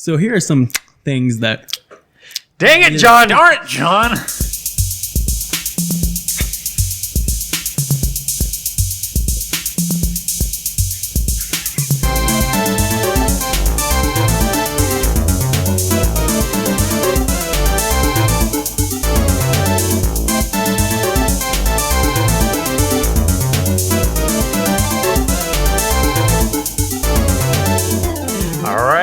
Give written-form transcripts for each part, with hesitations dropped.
So here are some things that... Dang it, John! Darn it, John!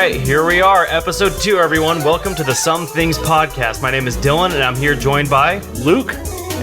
Here we are, episode 2, everyone. Welcome to the Some Things Podcast. My name is Dylan, and I'm here joined by Luke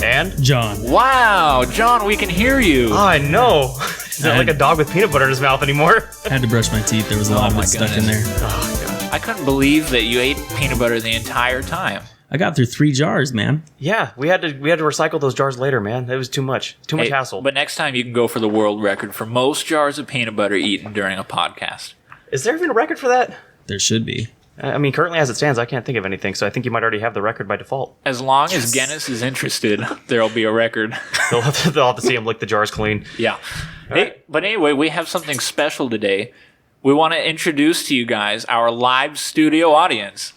and John. Wow, John, we can hear you. I know. He's not like a dog with peanut butter in his mouth anymore. I had to brush my teeth. There was a lot of it stuck in there. Oh, God. I couldn't believe that you ate peanut butter the entire time. I got through 3 jars, man. Yeah, we had to recycle those jars later, man. It was too much. Too much hassle. But next time you can go for the world record for most jars of peanut butter eaten during a podcast. Is there even a record for that? There should be. I mean, currently as it stands, I can't think of anything, so I think you might already have the record by default. As long as Guinness is interested, there'll be a record. They'll have to see him lick the jars clean. Yeah. But anyway, we have something special today. We want to introduce to you guys our live studio audience.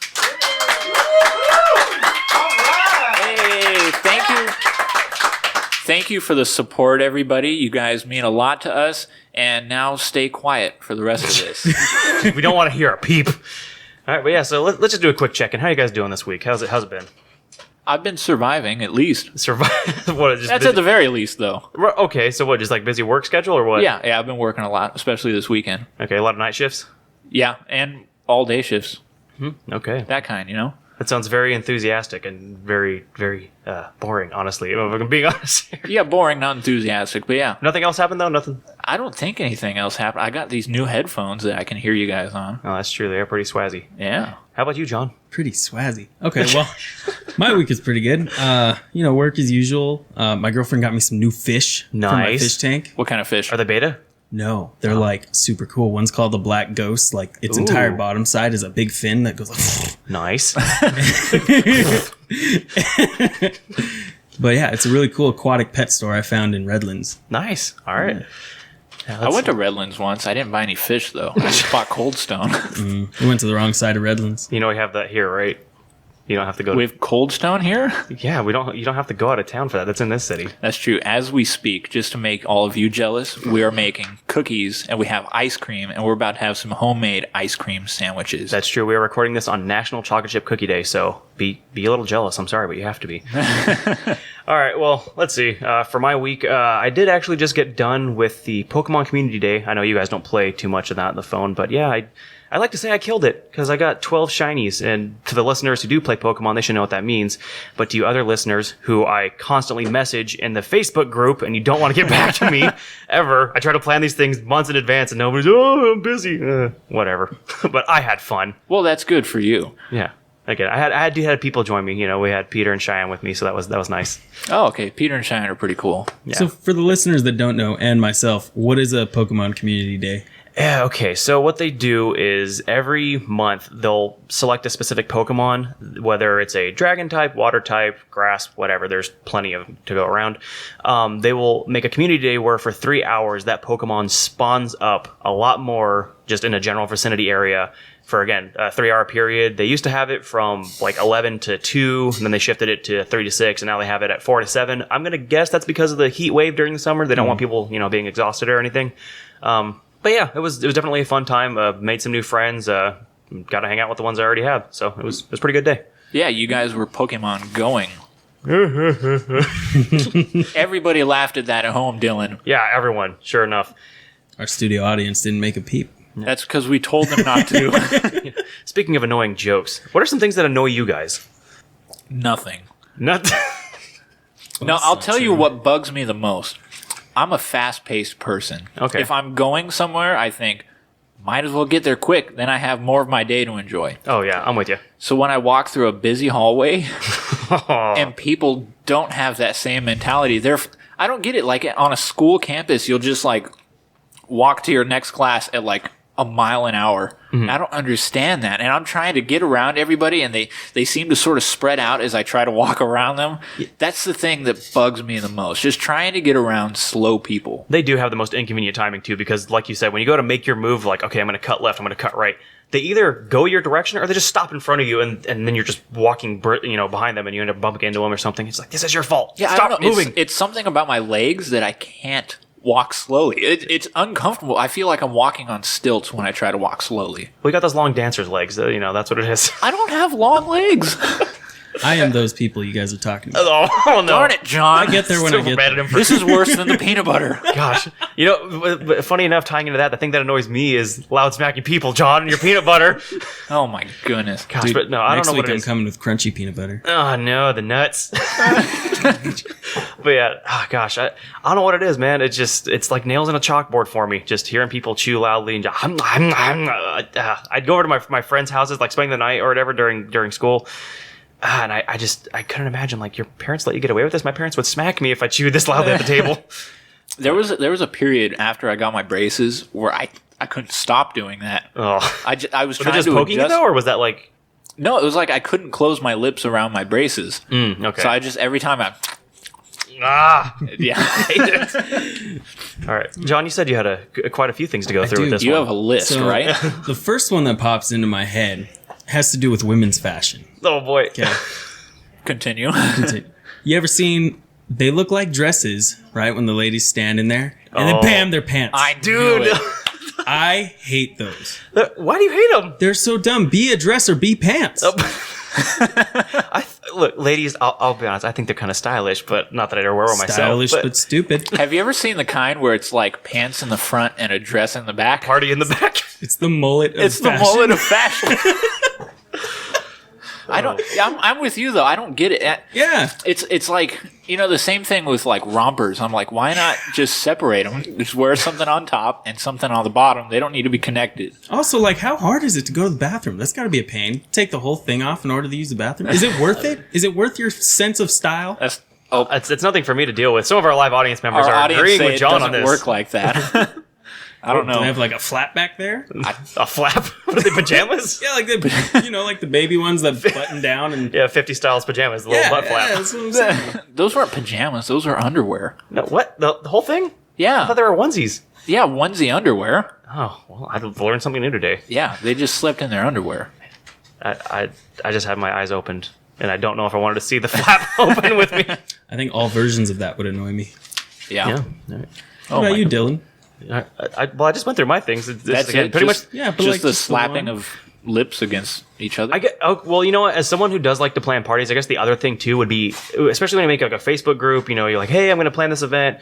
Hey, thank you. Thank you for the support, everybody. You guys mean a lot to us. And now stay quiet for the rest of this. We don't want to hear a peep. All right, but yeah, so let's just do a quick check-in. How are you guys doing this week? How's it been? I've been surviving, at least. Survive? What? Just That's busy? at the very least, though. Okay, so what? Just like busy work schedule or what? Yeah, I've been working a lot, especially this weekend. Okay, a lot of night shifts. Yeah, and all day shifts. Okay, That kind, you know? that sounds very enthusiastic and very, very boring. Honestly, if I'm being honest here. Yeah, boring, not enthusiastic, but yeah. Nothing else happened though. Nothing. I don't think anything else happened. I got these new headphones that I can hear you guys on. Oh, that's true. They are pretty swazzy. Yeah. How about you, John? Pretty swazzy. Okay, well, my week is pretty good. Work as usual. My girlfriend got me some new fish for my Nice. fish tank. What kind of fish? Are they beta? No, they're like super cool. One's called the Black Ghost. Like its entire bottom side is a big fin that goes like... Nice. But yeah, it's a really cool aquatic pet store I found in Redlands. Nice. All right. Yeah, I went to Redlands once. I didn't buy any fish, though. I just bought Cold Stone. We went to the wrong side of Redlands. You know we have that here, right? You don't have to go. We have Cold Stone here? Yeah, we don't. You don't have to go out of town for that. That's in this city. That's true. As we speak, just to make all of you jealous, we are making cookies, and we have ice cream, and we're about to have some homemade ice cream sandwiches. That's true. We are recording this on National Chocolate Chip Cookie Day, so be a little jealous. I'm sorry, but you have to be. All right, well, let's see. For my week, I did actually just get done with the Pokemon Community Day. I know you guys don't play too much of that on the phone, but yeah, I like to say I killed it because I got 12 shinies. And to the listeners who do play Pokemon, they should know what that means. But to you other listeners who I constantly message in the Facebook group and you don't want to get back to me ever, I try to plan these things months in advance and nobody's, oh, I'm busy. Whatever. But I had fun. Well, that's good for you. Yeah. Again, I had people join me. You know, we had Peter and Cheyenne with me, so that was nice. Oh, okay. Peter and Cheyenne are pretty cool. Yeah. So for the listeners that don't know, and myself, what is a Pokemon Community Day? Yeah, okay. So what they do is every month they'll select a specific Pokemon, whether it's a dragon type, water type, grass, whatever. There's plenty of to go around. They will make a community day where for 3 hours that Pokemon spawns up a lot more just in a general vicinity area for, again, a 3-hour period. They used to have it from like 11 to 2, and then they shifted it to 3 to 6, and now they have it at 4 to 7. I'm going to guess that's because of the heat wave during the summer. They don't want people, being exhausted or anything. But yeah, it was definitely a fun time. Made some new friends. Got to hang out with the ones I already have. So it was a pretty good day. Yeah, you guys were Pokemon going. Everybody laughed at that at home, Dylan. Yeah, everyone. Sure enough. Our studio audience didn't make a peep. That's because we told them not to. Speaking of annoying jokes, what are some things that annoy you guys? Nothing. Nothing. No, I'll tell you what bugs me the most. I'm a fast-paced person. Okay. If I'm going somewhere, I think, might as well get there quick. Then I have more of my day to enjoy. Oh, yeah, I'm with you. So when I walk through a busy hallway and people don't have that same mentality, I don't get it. Like on a school campus, you'll just like walk to your next class at like a mile an hour. I don't understand that. And I'm trying to get around everybody, and they seem to sort of spread out as I try to walk around them. That's the thing that bugs me the most, just trying to get around slow people. They do have the most inconvenient timing, too, because like you said, when you go to make your move, like, okay, I'm going to cut left, I'm going to cut right, they either go your direction or they just stop in front of you, and then you're just walking behind them, and you end up bumping into them or something. It's like, this is your fault. Yeah, Stop I don't know. moving. It's something about my legs that I can't walk slowly. It's uncomfortable. I feel like I'm walking on stilts when I try to walk slowly. We got those long dancer's legs. That's what it is. I don't have long legs. I am those people you guys are talking about. Oh, no. Darn it, John. I get there when I get there. This is worse than the peanut butter. Gosh. But funny enough, tying into that, the thing that annoys me is loud smacking people, John, and your peanut butter. Oh, my goodness. Gosh, Dude, but no, I don't know next what week it I'm is. coming with crunchy peanut butter. Oh, no, the nuts. But yeah, gosh, I don't know what it is, man. It's like nails in a chalkboard for me. Just hearing people chew loudly and I'd go over to my friends' houses, like spending the night or whatever during school. And I couldn't imagine, like, your parents let you get away with this. My parents would smack me if I chewed this loudly at the table. There was a period after I got my braces where I couldn't stop doing that. Oh, I was was it trying just to poking adjust. you though, or was that like? No, it was like I couldn't close my lips around my braces. Okay. So I just every time I yeah. All right, John. You said you had quite a few things to go through with do. this You one. have a list, So, right? The first one that pops into my head has to do with women's fashion. Oh boy. Okay. Continue. You ever seen, they look like dresses, right? When the ladies stand in there and then bam, they're pants. Dude. I hate those. Why do you hate them? They're so dumb. Be a dress or be pants. Look, ladies, I'll be honest. I think they're kind of stylish, but not that I ever wear them myself. Stylish but stupid. Have you ever seen the kind where it's like pants in the front and a dress in the back? Party in the back. It's the mullet of It's the fashion. mullet of fashion. I'm with you though. I don't get it. Yeah. It's like, the same thing with like rompers. I'm like, why not just separate them? Just wear something on top and something on the bottom. They don't need to be connected. Also, like, how hard is it to go to the bathroom? That's got to be a pain. Take the whole thing off in order to use the bathroom. Is it worth it? Is it worth your sense of style? It's nothing for me to deal with. Some of our live audience members Our are audience agreeing say with it John doesn't on this. work like that. I don't Do they know. have like a flap back there? A flap? What are they, pajamas? Yeah, like like the baby ones that button down and Yeah, 50 styles pajamas, the little butt flap. that's what I'm saying. Those weren't pajamas. Those were underwear. No, what? The whole thing? I Yeah. thought they were onesies. Yeah, onesie underwear. Oh, well, I've learned something new today. Yeah, they just slept in their underwear. I just had my eyes opened, and I don't know if I wanted to see the flap open with me. I think all versions of that would annoy me. Yeah. Yeah. All right. Oh, What about my you, God. Dylan? I just went through my things. That's again, it. pretty Just- much. Yeah, but Just like the just slapping one. of lips against each other. I get. Oh, well, you know what? As someone who does like to plan parties, I guess the other thing too would be, especially when you make like a Facebook group. You're like, hey, I'm going to plan this event.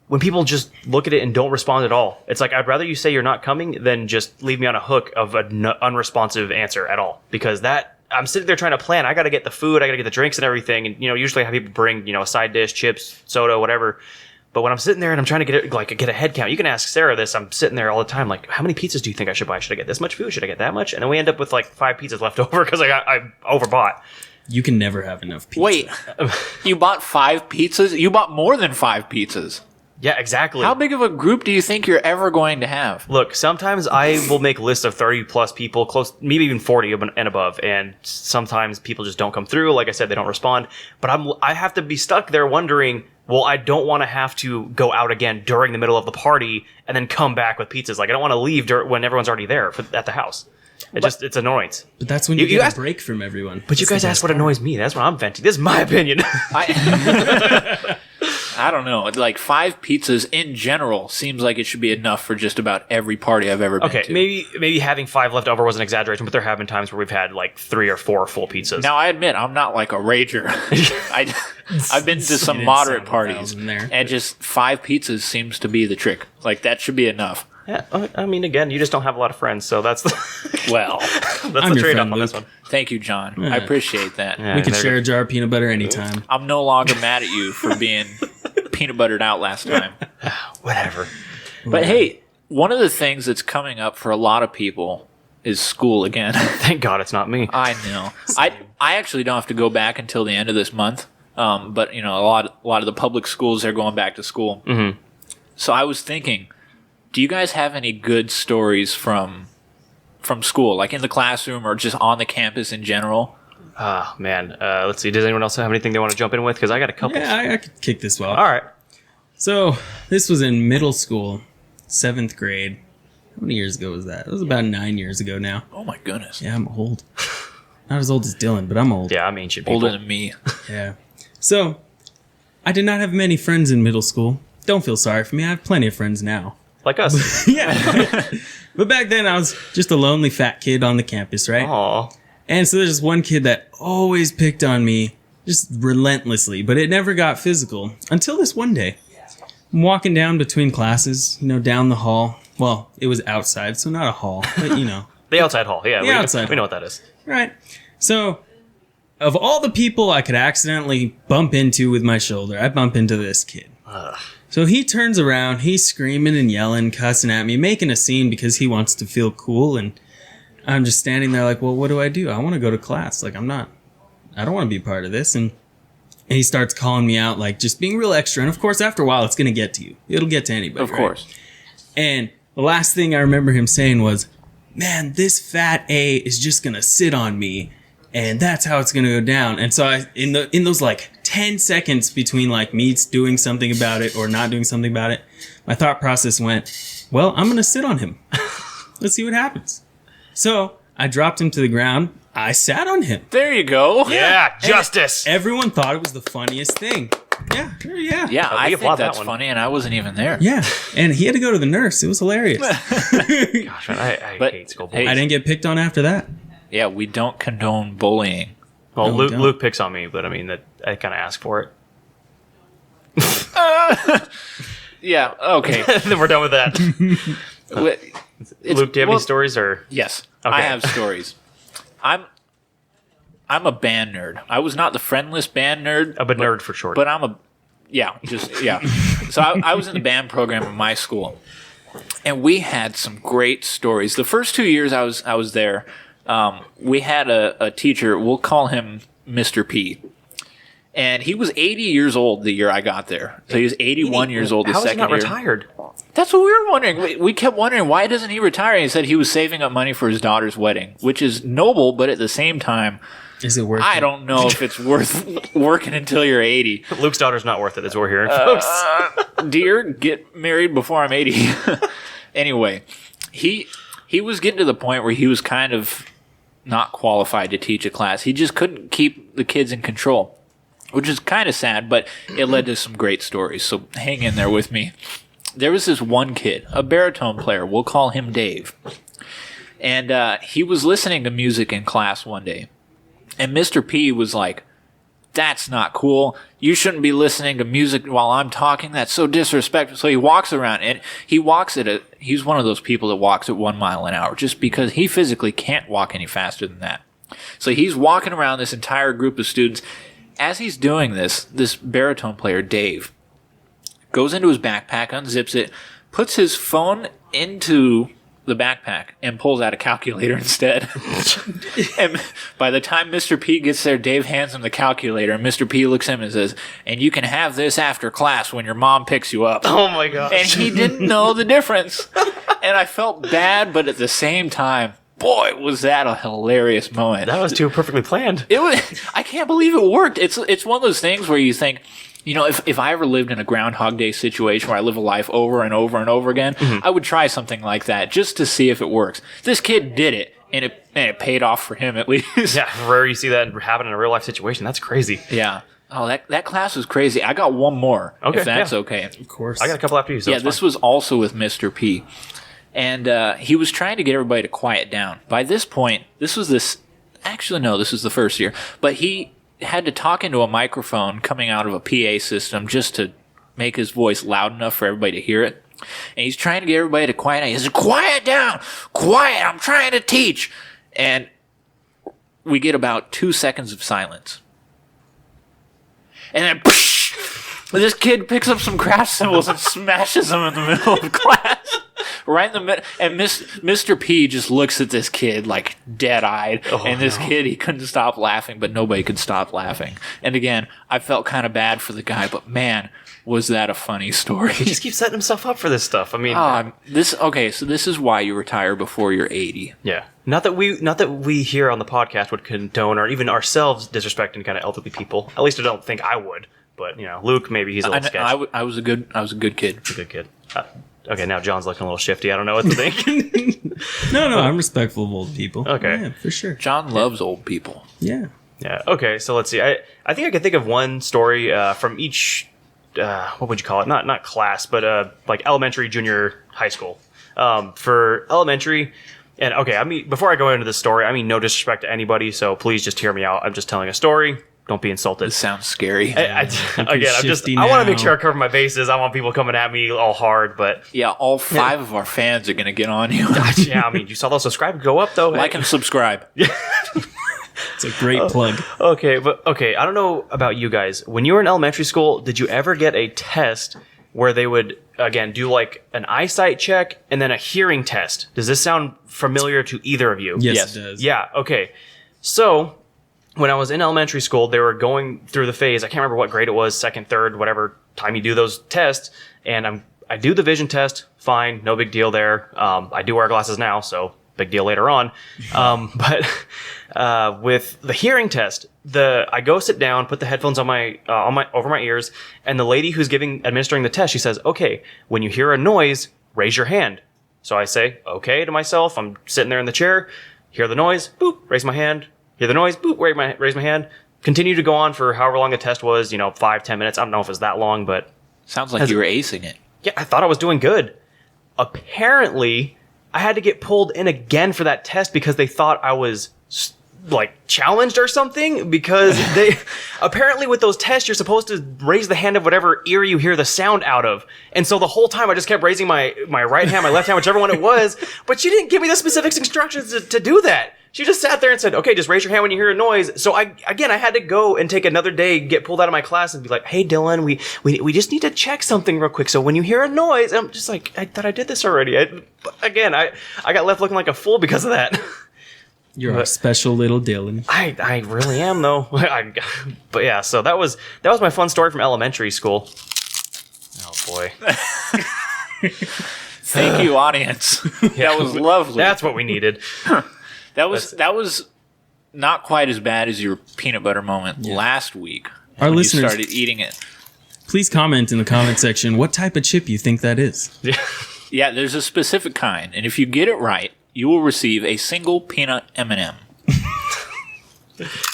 When people just look at it and don't respond at all, it's like I'd rather you say you're not coming than just leave me on a hook of an unresponsive answer at all. Because I'm sitting there trying to plan. I got to get the food, I got to get the drinks and everything, and usually I have people bring a side dish, chips, soda, whatever. But when I'm sitting there and I'm trying to get a head count, you can ask Sarah this. I'm sitting there all the time, like, how many pizzas do you think I should buy? Should I get this much food? Should I get that much? And then we end up with like 5 pizzas left over because I overbought. You can never have enough pizza. Wait, you bought 5 pizzas? You bought more than 5 pizzas. Yeah, exactly. How big of a group do you think you're ever going to have? Look, sometimes I will make lists of 30 plus people, close, maybe even 40 and above, and sometimes people just don't come through. Like I said, they don't respond. But I have to be stuck there wondering, well, I don't want to have to go out again during the middle of the party and then come back with pizzas. Like, I don't want to leave when everyone's already there at the house. It's annoyance. But that's when You you get asked- a break from everyone. But you guys asked what annoys me. That's what I'm venting. This is my opinion. I don't know. Like 5 pizzas in general seems like it should be enough for just about every party I've ever been Okay, to. maybe having 5 left over was an exaggeration, but there have been times where we've had like 3 or 4 full pizzas. Now I admit I'm not like a rager. I've been to some didn't moderate sound parties, 1,000 there. and just 5 pizzas seems to be the trick. Like that should be enough. Yeah, I mean, again, you just don't have a lot of friends, so that's the, Well, that's I'm the your trade-off friend, on this Luke. one. thank you, John. Yeah. I appreciate that. Yeah, We could there share you a jar of peanut butter anytime. I'm no longer mad at you for being peanut buttered out last time. go. Whatever. But hey, one of the things that's coming up for a lot of people is school again. Thank God it's not me. I know. I actually don't have to go back until the end of this month. But a lot of the public schools are going back to school. Mm-hmm. So I was thinking, Do you guys have any good stories from school, like in the classroom or just on the campus in general? Ah, man. Let's see. Does anyone else have anything they want to jump in with? Because I got a couple. Yeah, I could kick this off. All right. So this was in middle school, 7th grade. How many years ago was that? It was about 9 years ago now. Oh my goodness. Yeah, I'm old. Not as old as Dylan, but I'm old. Yeah, I'm ancient people. Older than me. Yeah. So I did not have many friends in middle school. Don't feel sorry for me. I have plenty of friends now. Like us. Yeah. But back then I was just a lonely fat kid on the campus, right? Aw. And so there's this one kid that always picked on me, just relentlessly, but it never got physical until this one day. I'm walking down between classes, down the hall. Well, it was outside, so not a hall, but The outside hall. Yeah, outside we know what that is. Right. So, of all the people I could accidentally bump into with my shoulder, I bump into this kid. So he turns around, he's screaming and yelling, cussing at me, making a scene because he wants to feel cool, and I'm just standing there like, well, what do? I want to go to class. Like, I don't want to be part of this. And he starts calling me out, like, just being real extra. And of course, after a while, it's going to get to you. It'll get to anybody. Of course. Right? And the last thing I remember him saying was, man, this fat A is just going to sit on me. And that's how it's going to go down. And so in those like 10 seconds between like me doing something about it or not doing something about it, my thought process went, well, I'm going to sit on him. Let's see what happens. So I dropped him to the ground. I sat on him. There you go. Yeah, justice. Everyone thought it was the funniest thing. Yeah. Yeah, I think applaud that that's one. funny, and I wasn't even there. Yeah. And he had to go to the nurse. It was hilarious. Gosh, man, I But, hate school hey, bullying. I didn't get picked on after that. Yeah, we don't condone bullying. Well, No, Luke, don't. Luke picks on me, but I mean, that I kind of ask for it. Yeah, okay. Then we're done with that. Luke, do you have any stories or? Yes, Okay. I have stories. I'm a band nerd. I was not the friendless band nerd, But nerd for short. but yeah. So I was in the band program in my school, and we had some great stories. The first 2 years I was there, we had a teacher. We'll call him Mr. P. And he was 80 years old the year I got there. So he was 81 years old the How is he second not year. retired? That's what we were wondering. We kept wondering, why doesn't he retire? And he said he was saving up money for his daughter's wedding, which is noble, but at the same time, Is it worth I it? don't know if it's worth working until you're 80. Luke's daughter's not worth it, as we're hearing, folks. Dear, get married before I'm 80. Anyway, he was getting to the point where he was kind of not qualified to teach a class. He just couldn't keep the kids in control, which is kind of sad, but it led to some great stories. So hang in there with me. There was this one kid, a baritone player. We'll call him Dave. And he was listening to music in class one day. And Mr. P was like, that's not cool. You shouldn't be listening to music while I'm talking. That's so disrespectful. So he walks around, and he's one of those people that walks at 1 mile an hour just because he physically can't walk any faster than that. So he's walking around this entire group of students. As he's doing this baritone player, Dave, goes into his backpack, unzips it, puts his phone into the backpack, and pulls out a calculator instead. And by the time Mr. P gets there, Dave hands him the calculator, and Mr. P looks at him and says, and you can have this after class when your mom picks you up. Oh my gosh. And he didn't know the difference. And I felt bad, but at the same time, boy, was that a hilarious moment. That was too perfectly planned. It was. I can't believe it worked. It's one of those things where you think, if I ever lived in a Groundhog Day situation where I live a life over and over and over again, I would try something like that just to see if it works. This kid did it, and it paid off for him at least. Yeah, rare you see that happen in a real life situation. That's crazy. Yeah. Oh, that class was crazy. I got one more, Okay, if that's yeah. okay. Of course. I got a couple after you. So Yeah, it's this fine. was also with Mr. P. And he was trying to get everybody to quiet down. By this point, this was the first year, but he had to talk into a microphone coming out of a PA system just to make his voice loud enough for everybody to hear it. And he's trying to get everybody to quiet down. He says, quiet down! Quiet! I'm trying to teach! And we get about 2 seconds of silence. And then This kid picks up some craft symbols and smashes them in the middle of class. Right in the middle. And Mr. P just looks at this kid like dead-eyed. And this kid, he couldn't stop laughing, but nobody could stop laughing. And again, I felt kind of bad for the guy, but man, was that a funny story. He just keeps setting himself up for this stuff. I mean... so this is why you retire before you're 80. Yeah. Not that we here on the podcast would condone or even ourselves disrespecting kind of elderly people. At least I don't think I would. But, Luke, maybe he's a little sketchy. I was a good kid. A good kid. Okay, now John's looking a little shifty. I don't know what to think. No, I'm respectful of old people. Okay. Yeah, for sure. John loves old people. Yeah. Yeah. Okay, so let's see. I think I can think of one story from each, what would you call it? Not class, but like elementary, junior, high school. For elementary, and okay, I mean, before I go into this story, I mean, no disrespect to anybody, so please just hear me out. I'm just telling a story. Don't be insulted. This sounds scary. I want to make sure I cover my bases. I want people coming at me all hard, but... Yeah, all 5 of our fans are going to get on you. Yeah, I mean, you saw those subscribe go up, though. Like and subscribe. It's a great plug. Okay, I don't know about you guys. When you were in elementary school, did you ever get a test where they would, again, do like an eyesight check and then a hearing test? Does this sound familiar to either of you? Yes. It does. Yeah, okay. So... when I was in elementary school, they were going through the phase. I can't remember what grade it was, second, third, whatever time you do those tests. And I do the vision test, fine, no big deal there. I do wear glasses now, so big deal later on. But with the hearing test, I go sit down, put the headphones on over my ears, and the lady who's administering the test, she says, "Okay, when you hear a noise, raise your hand." So I say, "Okay" to myself. I'm sitting there in the chair, hear the noise, boop, raise my hand. Hear the noise, boop, raise my hand. Continue to go on for however long the test was, 5-10 minutes. I don't know if it was that long, but... Sounds like you were acing it. Yeah, I thought I was doing good. Apparently, I had to get pulled in again for that test because they thought I was, challenged or something. Because apparently with those tests, you're supposed to raise the hand of whatever ear you hear the sound out of. And so the whole time I just kept raising my right hand, my left hand, whichever one it was. But she didn't give me the specific instructions to do that. She just sat there and said, "Okay, just raise your hand when you hear a noise." So I had to go and take another day, get pulled out of my class and be like, "Hey, Dylan, we just need to check something real quick. So when you hear a noise," and I'm just like, "I thought I did this already." I got left looking like a fool because of that. You're a special little Dylan. I really am though. But yeah, so that was my fun story from elementary school. Oh boy. Thank you, audience. That was lovely. That's what we needed. That was not quite as bad as your peanut butter moment last week. Our when listeners you started eating it. Please comment in the comment section what type of chip you think that is. Yeah, there's a specific kind, and if you get it right, you will receive a single peanut M&M.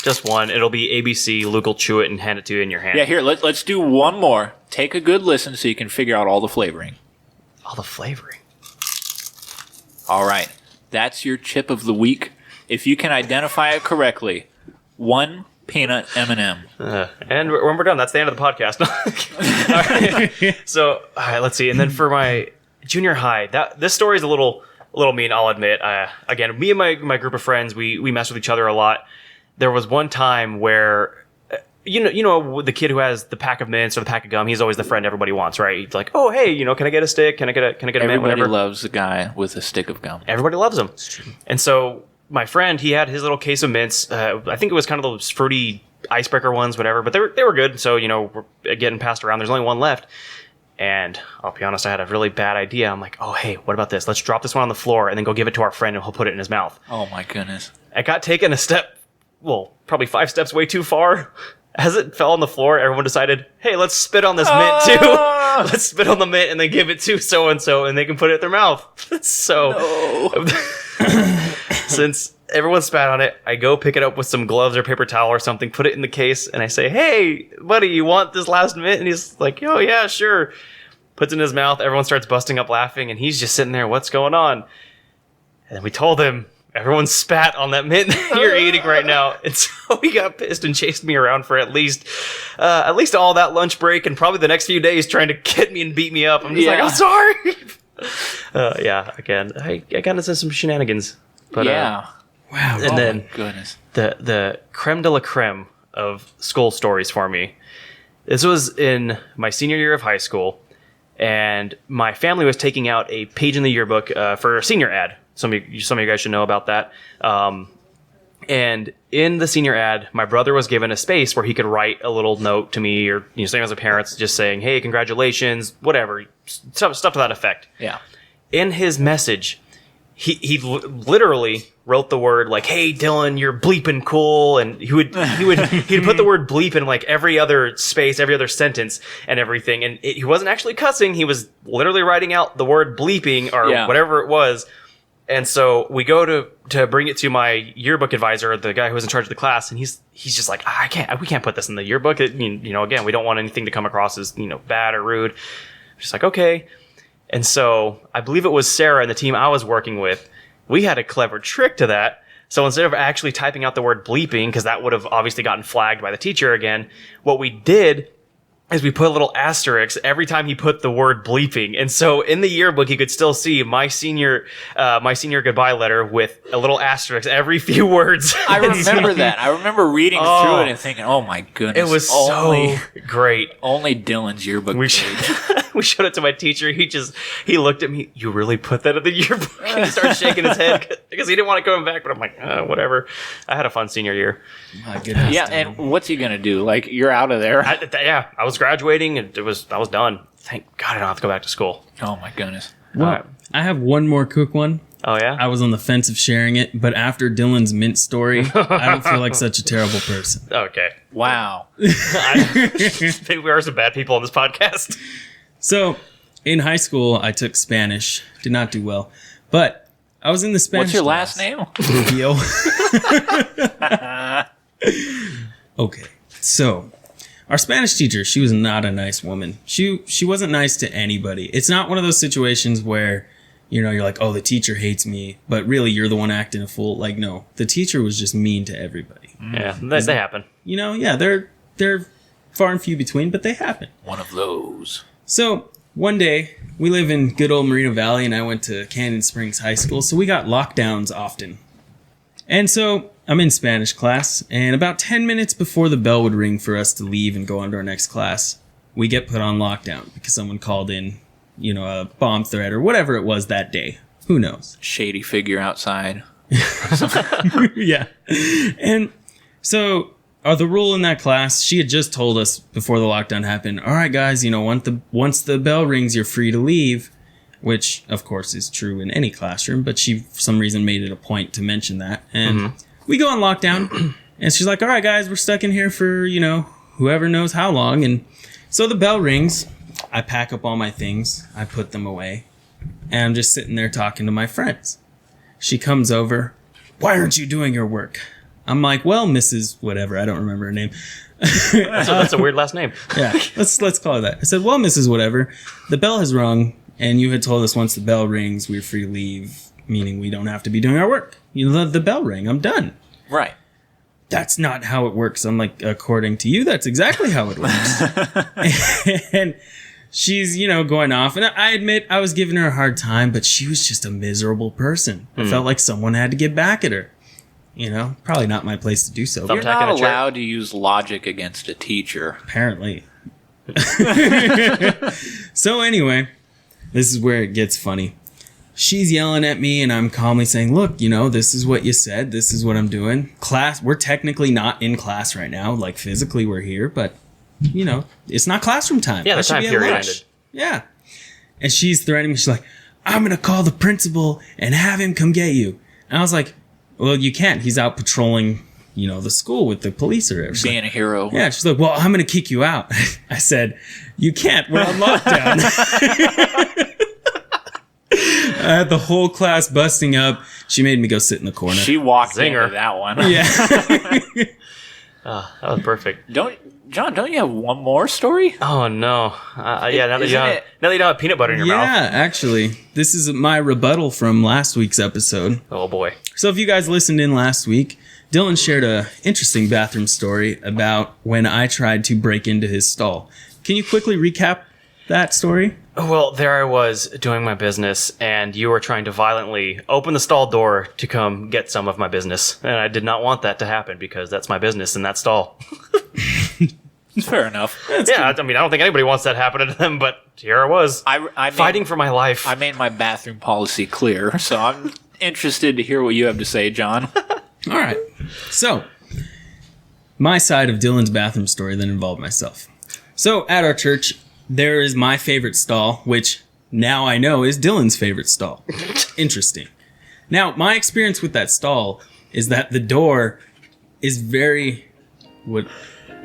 Just one. It'll be ABC. Luke will chew it and hand it to you in your hand. Yeah, here, let's do one more. Take a good listen so you can figure out all the flavoring. All the flavoring. All right. That's your chip of the week. If you can identify it correctly, one peanut M&M. And when we're done, that's the end of the podcast. All right. So, all right, let's see. And then for my junior high, this story is a little mean, I'll admit. Again, me and my group of friends, we mess with each other a lot. There was one time where... You know, the kid who has the pack of mints or the pack of gum, he's always the friend everybody wants, right? He's like, "Oh, hey, can I get a stick? Can I get a mint? Whatever." Everybody loves the guy with a stick of gum. Everybody loves him. And so my friend, he had his little case of mints. I think it was kind of those fruity icebreaker ones, whatever, but they were good. So, we're getting passed around. There's only one left. And I'll be honest, I had a really bad idea. I'm like, "Oh, hey, what about this? Let's drop this one on the floor and then go give it to our friend and he'll put it in his mouth." Oh, my goodness. I got taken probably 5 steps way too far. As it fell on the floor, everyone decided, "Hey, let's spit on this mint too. Let's spit on the mint and then give it to so-and-so and they can put it in their mouth." So, since everyone spat on it, I go pick it up with some gloves or paper towel or something, put it in the case, and I say, "Hey, buddy, you want this last mint?" And he's like, "Oh, yeah, sure." Puts it in his mouth. Everyone starts busting up laughing, and he's just sitting there, "What's going on?" And then we told him, "Everyone spat on that mint that you're eating right now." And so he got pissed and chased me around for at least all that lunch break and probably the next few days trying to get me and beat me up. I'm just like, "I'm sorry." Again, I got into some shenanigans. But, wow. And then my goodness. The creme de la creme of school stories for me This was in my senior year of high school, and my family was taking out a page in the yearbook for a senior ad. Some of you guys should know about that. And in the senior ad, my brother was given a space where he could write a little note to me, or same as a parent, just saying, "Hey, congratulations," whatever, stuff to that effect. Yeah. In his message, he literally wrote the word like, "Hey, Dylan, you're bleeping cool," and he'd put the word bleep in like every other space, every other sentence, and everything. And he wasn't actually cussing; he was literally writing out the word bleeping or whatever it was. And so we go to bring it to my yearbook advisor, the guy who was in charge of the class, and he's just like, we can't put this in the yearbook. Again, we don't want anything to come across as, bad or rude. I'm just like, okay. And so I believe it was Sarah and the team I was working with. We had a clever trick to that. So instead of actually typing out the word bleeping, because that would have obviously gotten flagged by the teacher again, what we did is we put a little asterisk every time he put the word bleeping. And so in the yearbook, you could still see my senior goodbye letter with a little asterisk every few words. I remember that. I remember reading through it and thinking, oh my goodness. It was so great. Only Dylan's yearbook page. We showed it to my teacher. He looked at me. "You really put that in the yearbook?" And he started shaking his head because he didn't want it coming back. But I'm like, whatever. I had a fun senior year. My goodness. Yeah, and what's he gonna do? Like, you're out of there. I was graduating and I was done. Thank God I don't have to go back to school. Oh my goodness. Well, I have one more quick one. Oh yeah? I was on the fence of sharing it, but after Dylan's mint story, I don't feel like such a terrible person. Okay. Wow. Maybe we are some bad people on this podcast. So, in high school, I took Spanish. Did not do well. But I was in the Spanish What's your class. last name? Yo. Okay. So, our Spanish teacher, she was not a nice woman. She wasn't nice to anybody. It's not one of those situations where, you're like, "Oh, the teacher hates me," but really you're the one acting a fool. Like, no. The teacher was just mean to everybody. Yeah, they happen. They're far and few between, but they happen. One of those. So, one day, we live in good old Moreno Valley, and I went to Canyon Springs High School, so we got lockdowns often. And so, I'm in Spanish class, and about 10 minutes before the bell would ring for us to leave and go on to our next class, we get put on lockdown because someone called in, a bomb threat or whatever it was that day. Who knows? Shady figure outside. Yeah. And so... the rule in that class, she had just told us before the lockdown happened, "All right, guys, once the bell rings, you're free to leave," which, of course, is true in any classroom, but she, for some reason, made it a point to mention that. And we go on lockdown, and she's like, "All right, guys, we're stuck in here for, whoever knows how long." And so the bell rings. I pack up all my things. I put them away. And I'm just sitting there talking to my friends. She comes over. "Why aren't you doing your work?" I'm like, "Well, Mrs. whatever," I don't remember her name. That's a weird last name. Yeah, let's call her that. I said, "Well, Mrs. whatever, the bell has rung, and you had told us once the bell rings, we're free to leave, meaning we don't have to be doing our work. The bell rang, I'm done." Right. "That's not how it works." I'm like, "According to you, that's exactly how it works." And she's, going off, and I admit I was giving her a hard time, but she was just a miserable person. I felt like someone had to get back at her. Probably not my place to do so. You're not allowed to use logic against a teacher. Apparently. So anyway, this is where it gets funny. She's yelling at me and I'm calmly saying, "Look, this is what you said. This is what I'm doing. Class, we're technically not in class right now. Like physically we're here, but it's not classroom time. Yeah, the time period ended. Yeah." And she's threatening me. She's like, "I'm going to call the principal and have him come get you." And I was like, "Well, you can't. He's out patrolling, the school with the police or whatever." Being a hero. Yeah, she's like, "Well, I'm going to kick you out." I said, "You can't. We're on lockdown." I had the whole class busting up. She made me go sit in the corner. She walked Zinger. into that one. Yeah. Oh, that was perfect. John, don't you have one more story? Oh no! Yeah, now that you don't have peanut butter in your mouth. Yeah, actually, this is my rebuttal from last week's episode. Oh boy! So if you guys listened in last week, Dylan shared a interesting bathroom story about when I tried to break into his stall. Can you quickly recap that story? Well, there I was doing my business, and you were trying to violently open the stall door to come get some of my business, and I did not want that to happen because that's my business in that stall. Fair enough. I mean, I don't think anybody wants that happening to them, but here I was, fighting for my life. I made my bathroom policy clear, so I'm interested to hear what you have to say, John. All right. So, my side of Dylan's bathroom story that involved myself. So, at our church, there is my favorite stall, which now I know is Dylan's favorite stall. Interesting. Now, my experience with that stall is that the door is very...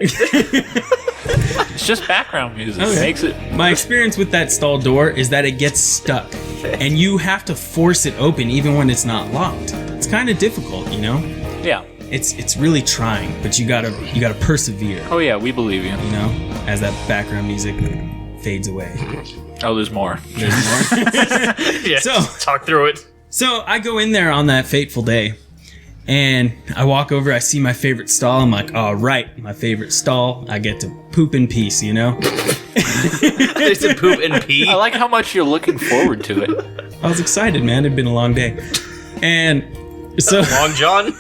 It's just background music. Okay. It makes it. My experience with that stall door is that it gets stuck, and you have to force it open even when it's not locked. It's kind of difficult, you know. Yeah. It's really trying, but you gotta persevere. Oh yeah, we believe you. You know, as that background music fades away. Oh, there's more. There's more. Yeah, So- talk through it. So I go in there on that fateful day, and I walk over. I see my favorite stall. I'm like, all right, my favorite stall. I get to poop in peace, you know. They said poop and pee. I like how much you're looking forward to it. I was excited, man. It'd been a long day, and so. Long John.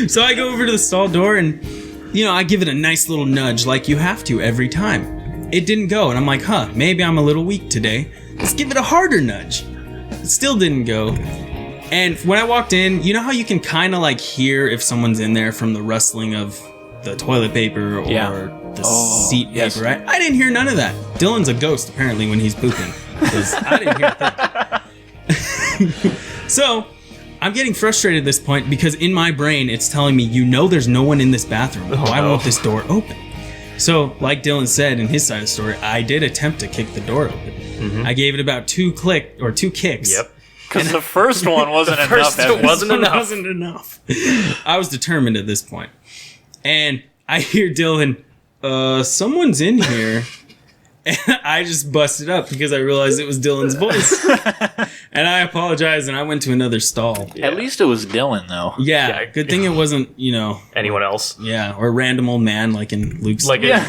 So I go over to the stall door and, I give it a nice little nudge like you have to every time. It didn't go, and I'm like, maybe I'm a little weak today. Let's give it a harder nudge. It still didn't go. And when I walked in, you know how you can kind of like hear if someone's in there from the rustling of the toilet paper or the seat paper, right? I didn't hear none of that. Dylan's a ghost, apparently, when he's pooping. 'Cause I didn't hear a thing. So... I'm getting frustrated at this point because in my brain it's telling me, there's no one in this bathroom. Why won't this door open? So, like Dylan said in his side of the story, I did attempt to kick the door open. Mm-hmm. I gave it about two kicks. Yep. Because the first one wasn't enough. It wasn't enough. Wasn't enough. I was determined at this point. And I hear Dylan, someone's in here. And I just busted up because I realized it was Dylan's voice. And I apologized and I went to another stall. Yeah. At least it was Dylan, though. Yeah, good thing it wasn't, anyone else. Yeah, or a random old man like in Luke's Like story.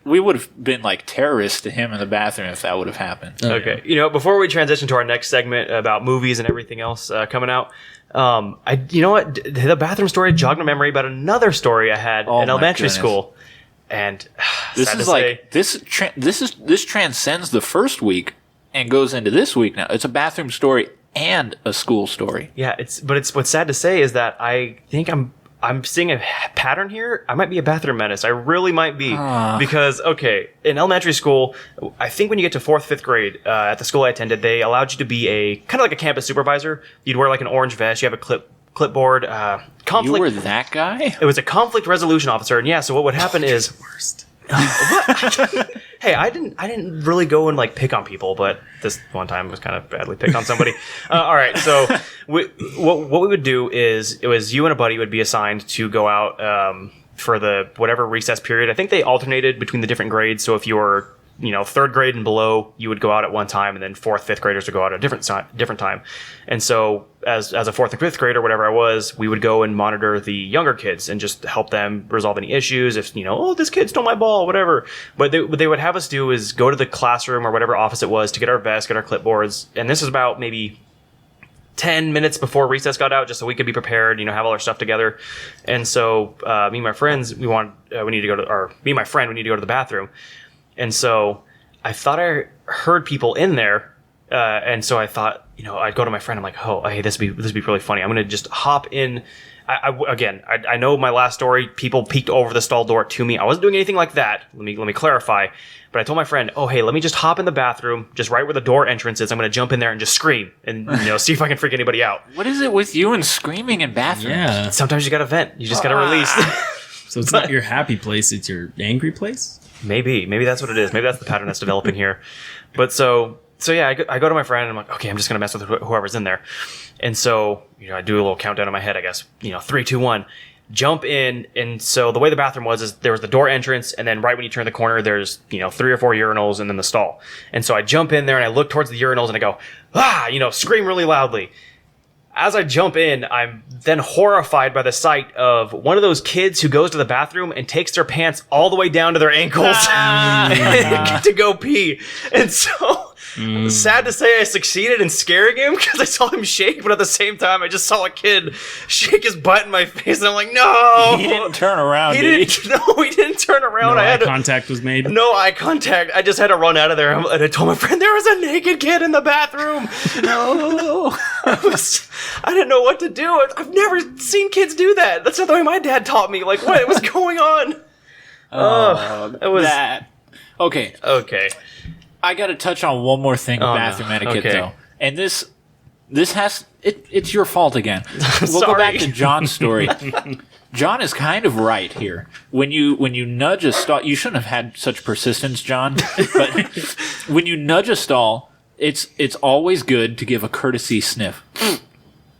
We would have been like terrorists to him in the bathroom if that would have happened. Okay. Before we transition to our next segment about movies and everything else coming out, the bathroom story jogged my memory about another story I had in elementary school. And this is like this transcends the first week and goes into this week now. It's a bathroom story and a school story. Yeah, but what's sad to say is that I think I'm seeing a pattern here. I might be a bathroom menace. I really might be because in elementary school, I think when you get to 4th, 5th grade at the school I attended, they allowed you to be a kind of like a campus supervisor. You'd wear like an orange vest. You have a clipboard. You were that guy? It was a conflict resolution officer, and so what would happen is the worst. Hey, I didn't really go and like pick on people, but this one time was kind of badly picked on somebody. All right, so what we would do is it was you and a buddy would be assigned to go out for the whatever recess period. I think they alternated between the different grades. So if you were 3rd grade and below, you would go out at one time, and then 4th, 5th graders would go out at a different time. And so as a 4th or 5th grader, whatever I was, we would go and monitor the younger kids and just help them resolve any issues. If, this kid stole my ball, whatever. But what they would have us do is go to the classroom or whatever office it was to get our vests, get our clipboards. And this is about maybe 10 minutes before recess got out, just so we could be prepared, have all our stuff together. And so me and my friends, me and my friend, we need to go to the bathroom. And so I thought I heard people in there, and so I thought, I'd go to my friend. I'm like, hey, this would be really funny. I'm gonna just hop in. I know my last story. People peeked over the stall door to me. I wasn't doing anything like that. Let me clarify. But I told my friend, hey, let me just hop in the bathroom, just right where the door entrance is. I'm gonna jump in there and just scream and see if I can freak anybody out. What is it with you and screaming in bathrooms? Yeah. Sometimes you gotta vent. You just gotta release. So it's not your happy place; it's your angry place. Maybe that's what it is. Maybe that's the pattern that's developing here. But so yeah, I go to my friend and I'm like, okay, I'm just gonna mess with whoever's in there. And so I do a little countdown in my head. I guess 3, 2, 1, jump in. And so the way the bathroom was is there was the door entrance, and then right when you turn the corner, there's 3 or 4 urinals, and then the stall. And so I jump in there and I look towards the urinals and I go scream really loudly. As I jump in, I'm then horrified by the sight of one of those kids who goes to the bathroom and takes their pants all the way down to their ankles to go pee. And so Sad to say I succeeded in scaring him because I saw him shake, but at the same time, I just saw a kid shake his butt in my face, and I'm like, no! He didn't turn around, He did didn't. No, he didn't turn around. No I had eye to, contact was made. no eye contact. I just had to run out of there, and I told my friend there was a naked kid in the bathroom. No. I didn't know what to do. I've never seen kids do that. That's not the way my dad taught me. Like, what was going on? It was That. Okay. okay. I got to touch on one more thing with bathroom etiquette, Okay. though. And this has it's your fault again. We'll go back to John's story. John is kind of right here. When you nudge a stall, you shouldn't have had such persistence, John. But when you nudge a stall, it's always good to give a courtesy sniff,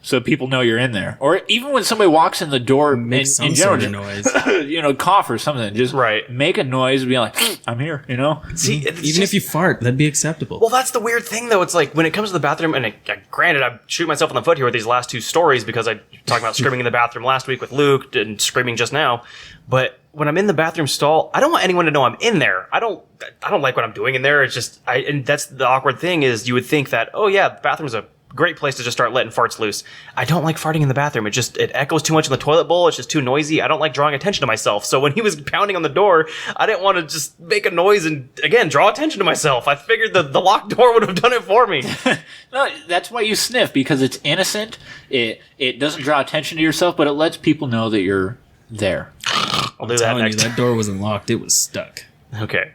so people know you're in there. Or even when somebody walks in the door, Make some in general, sort of noise. cough or something, just Right. make a noise, and be like, I'm here, See, Even if you fart, that'd be acceptable. well, that's the weird thing, though. It's like when it comes to the bathroom, and granted, I'm shooting myself in the foot here with these last two stories because I talked about screaming in the bathroom last week with Luke and screaming just now. But when I'm in the bathroom stall, I don't want anyone to know I'm in there. I don't like what I'm doing in there. It's just, and that's the awkward thing is you would think that, oh yeah, the bathroom's a great place to just start letting farts loose. I don't like farting in the bathroom. It echoes too much in the toilet bowl. It's just too noisy. I don't like drawing attention to myself. So when he was pounding on the door, I didn't want to just make a noise and, again, draw attention to myself. I figured the locked door would have done it for me. No, that's why you sniff, because it's innocent. It doesn't draw attention to yourself, but it lets people know that you're there. I'll do that Telling you, next time. that door wasn't locked. It was stuck. Okay.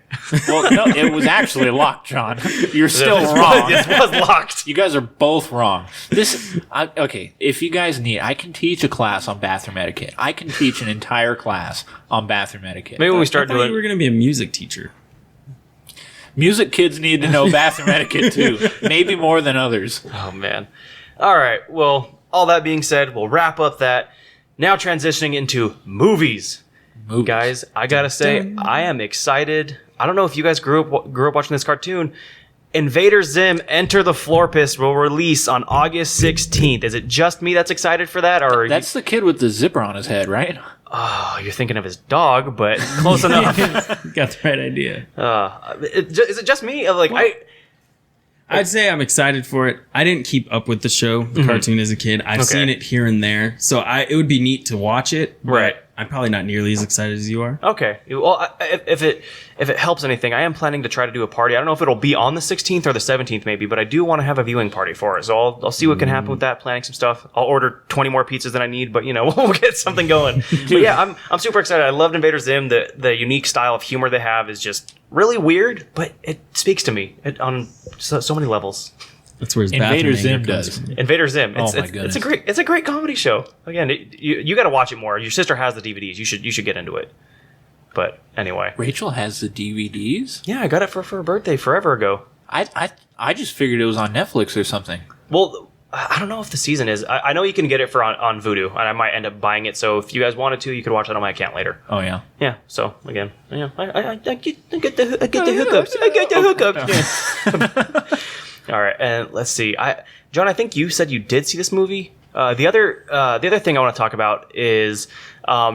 Well, no, it was actually locked, John. You're still wrong. It was locked. You guys are both wrong. Okay, if you guys need, I can teach a class on bathroom etiquette. I can teach an entire class on bathroom etiquette. Maybe when we I start thought you were doing... going to be a music teacher. Music kids need to know bathroom etiquette too. Maybe more than others. Oh, man. All right. Well, all that being said, we'll wrap up that. Now transitioning into movies. Guys, I gotta say, I am excited. I don't know if you guys grew up watching this cartoon. Invader Zim Enter the Florpist will release on August 16th. Is it just me that's excited for that? Or That's the kid with the zipper on his head, right? oh, you're thinking of his dog, but close enough. Got the right idea. Is it just me? Like, I'd say I'm excited for it. I didn't keep up with the show, the cartoon, as a kid. I've seen it here and there, so it would be neat to watch it. But Right. I'm probably not nearly as excited as you are. Okay. Well, if it helps anything, I am planning to try to do a party. I don't know if it'll be on the 16th or the 17th, maybe, but I do want to have a viewing party for it. So I'll see what can happen with that. Planning some stuff. I'll order 20 more pizzas than I need, but we'll get something going. But yeah, I'm super excited. I loved Invader Zim. The unique style of humor they have is just really weird, but it speaks to me on so many levels. That's where his Invader bathroom Zim anger comes does. from. Invader Zim. Oh my goodness. It's a great comedy show. Again, you got to watch it more. Your sister has the DVDs. You should get into it. But anyway, Rachel has the DVDs? yeah, I got it for her birthday forever ago. I just figured it was on Netflix or something. Well, I don't know if the season is. I know you can get it for on Vudu, and I might end up buying it. So if you guys wanted to, you could watch it on my account later. Oh, yeah. Yeah. So again, I get the hookups. I get the hookups. Yeah. All right, and let's see. John, I think you said you did see this movie. The other thing I want to talk about is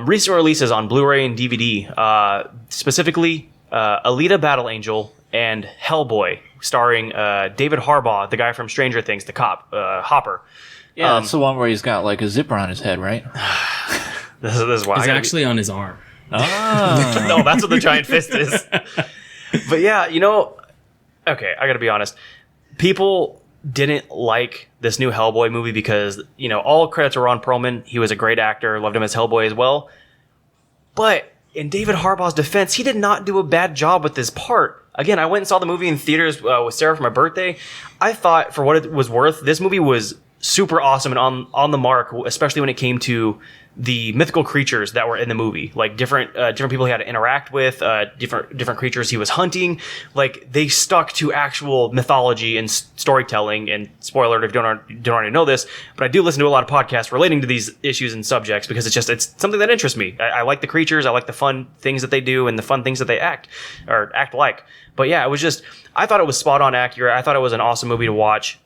recent releases on Blu-ray and DVD, specifically Alita: Battle Angel and Hellboy, starring David Harbaugh, the guy from Stranger Things, the cop, Hopper. Yeah, that's the one where he's got like a zipper on his head, right? This is why It's actually on his arm. Ah. no, that's what the giant fist is. But yeah, okay, I gotta be honest. People didn't like this new Hellboy movie because, all credits are Ron Perlman. He was a great actor. Loved him as Hellboy as well. But in David Harbaugh's defense, he did not do a bad job with this part. Again, I went and saw the movie in theaters with Sarah for my birthday. I thought, for what it was worth, this movie was super awesome and on the mark, especially when it came to the mythical creatures that were in the movie, like different people he had to interact with, different creatures he was hunting. Like, they stuck to actual mythology and storytelling. And spoiler alert if you don't already know this, but I do listen to a lot of podcasts relating to these issues and subjects because it's something that interests me. I like the creatures, I like the fun things that they do and the fun things that they act like. But yeah, I thought it was spot on accurate. I thought it was an awesome movie to watch.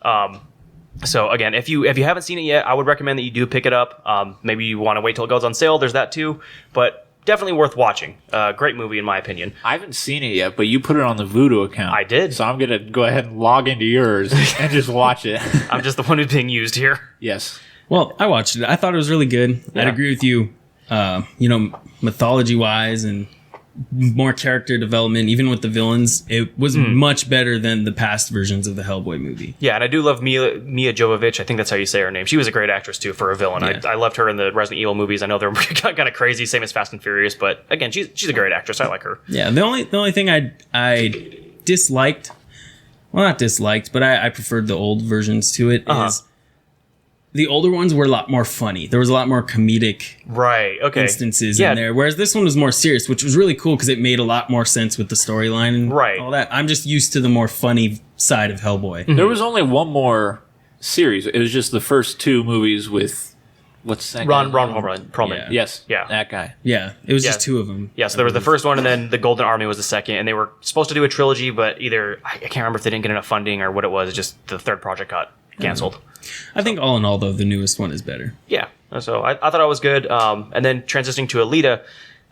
So again, if you haven't seen it yet, I would recommend that you do pick it up. Maybe you want to wait till it goes on sale. There's that too. But definitely worth watching. Great movie in my opinion. I haven't seen it yet, but you put it on the Vudu account. I did. So I'm going to go ahead and log into yours and just watch it. I'm just the one who's being used here. Yes. Well, I watched it. I thought it was really good. Yeah. I'd agree with you. Mythology wise and more character development, even with the villains, it was much better than the past versions of the Hellboy movie. Yeah, and I do love Mia Jovovich. I think that's how you say her name. She was a great actress too for a villain. Yeah. I loved her in the Resident Evil movies. I know they're kind of crazy, same as Fast and Furious, but again, she's a great actress. I like her. Yeah, the only thing I disliked, well, not disliked, but I preferred the old versions to it, is the older ones were a lot more funny. There was a lot more comedic instances in there, whereas this one was more serious, which was really cool because it made a lot more sense with the storyline and all that. I'm just used to the more funny side of Hellboy. There was only one more series. It was just the first 2 movies with what's that? Ron Perlman. Yes. Yeah. That guy. Yeah, it was just 2 of them. Yeah, so there was the first one, and then the Golden Army was the second, and they were supposed to do a trilogy, but either I can't remember if they didn't get enough funding or what it was. It's just the third project got canceled. I think all in all, though, the newest one is better. Yeah, so I thought it was good. And then transitioning to Alita,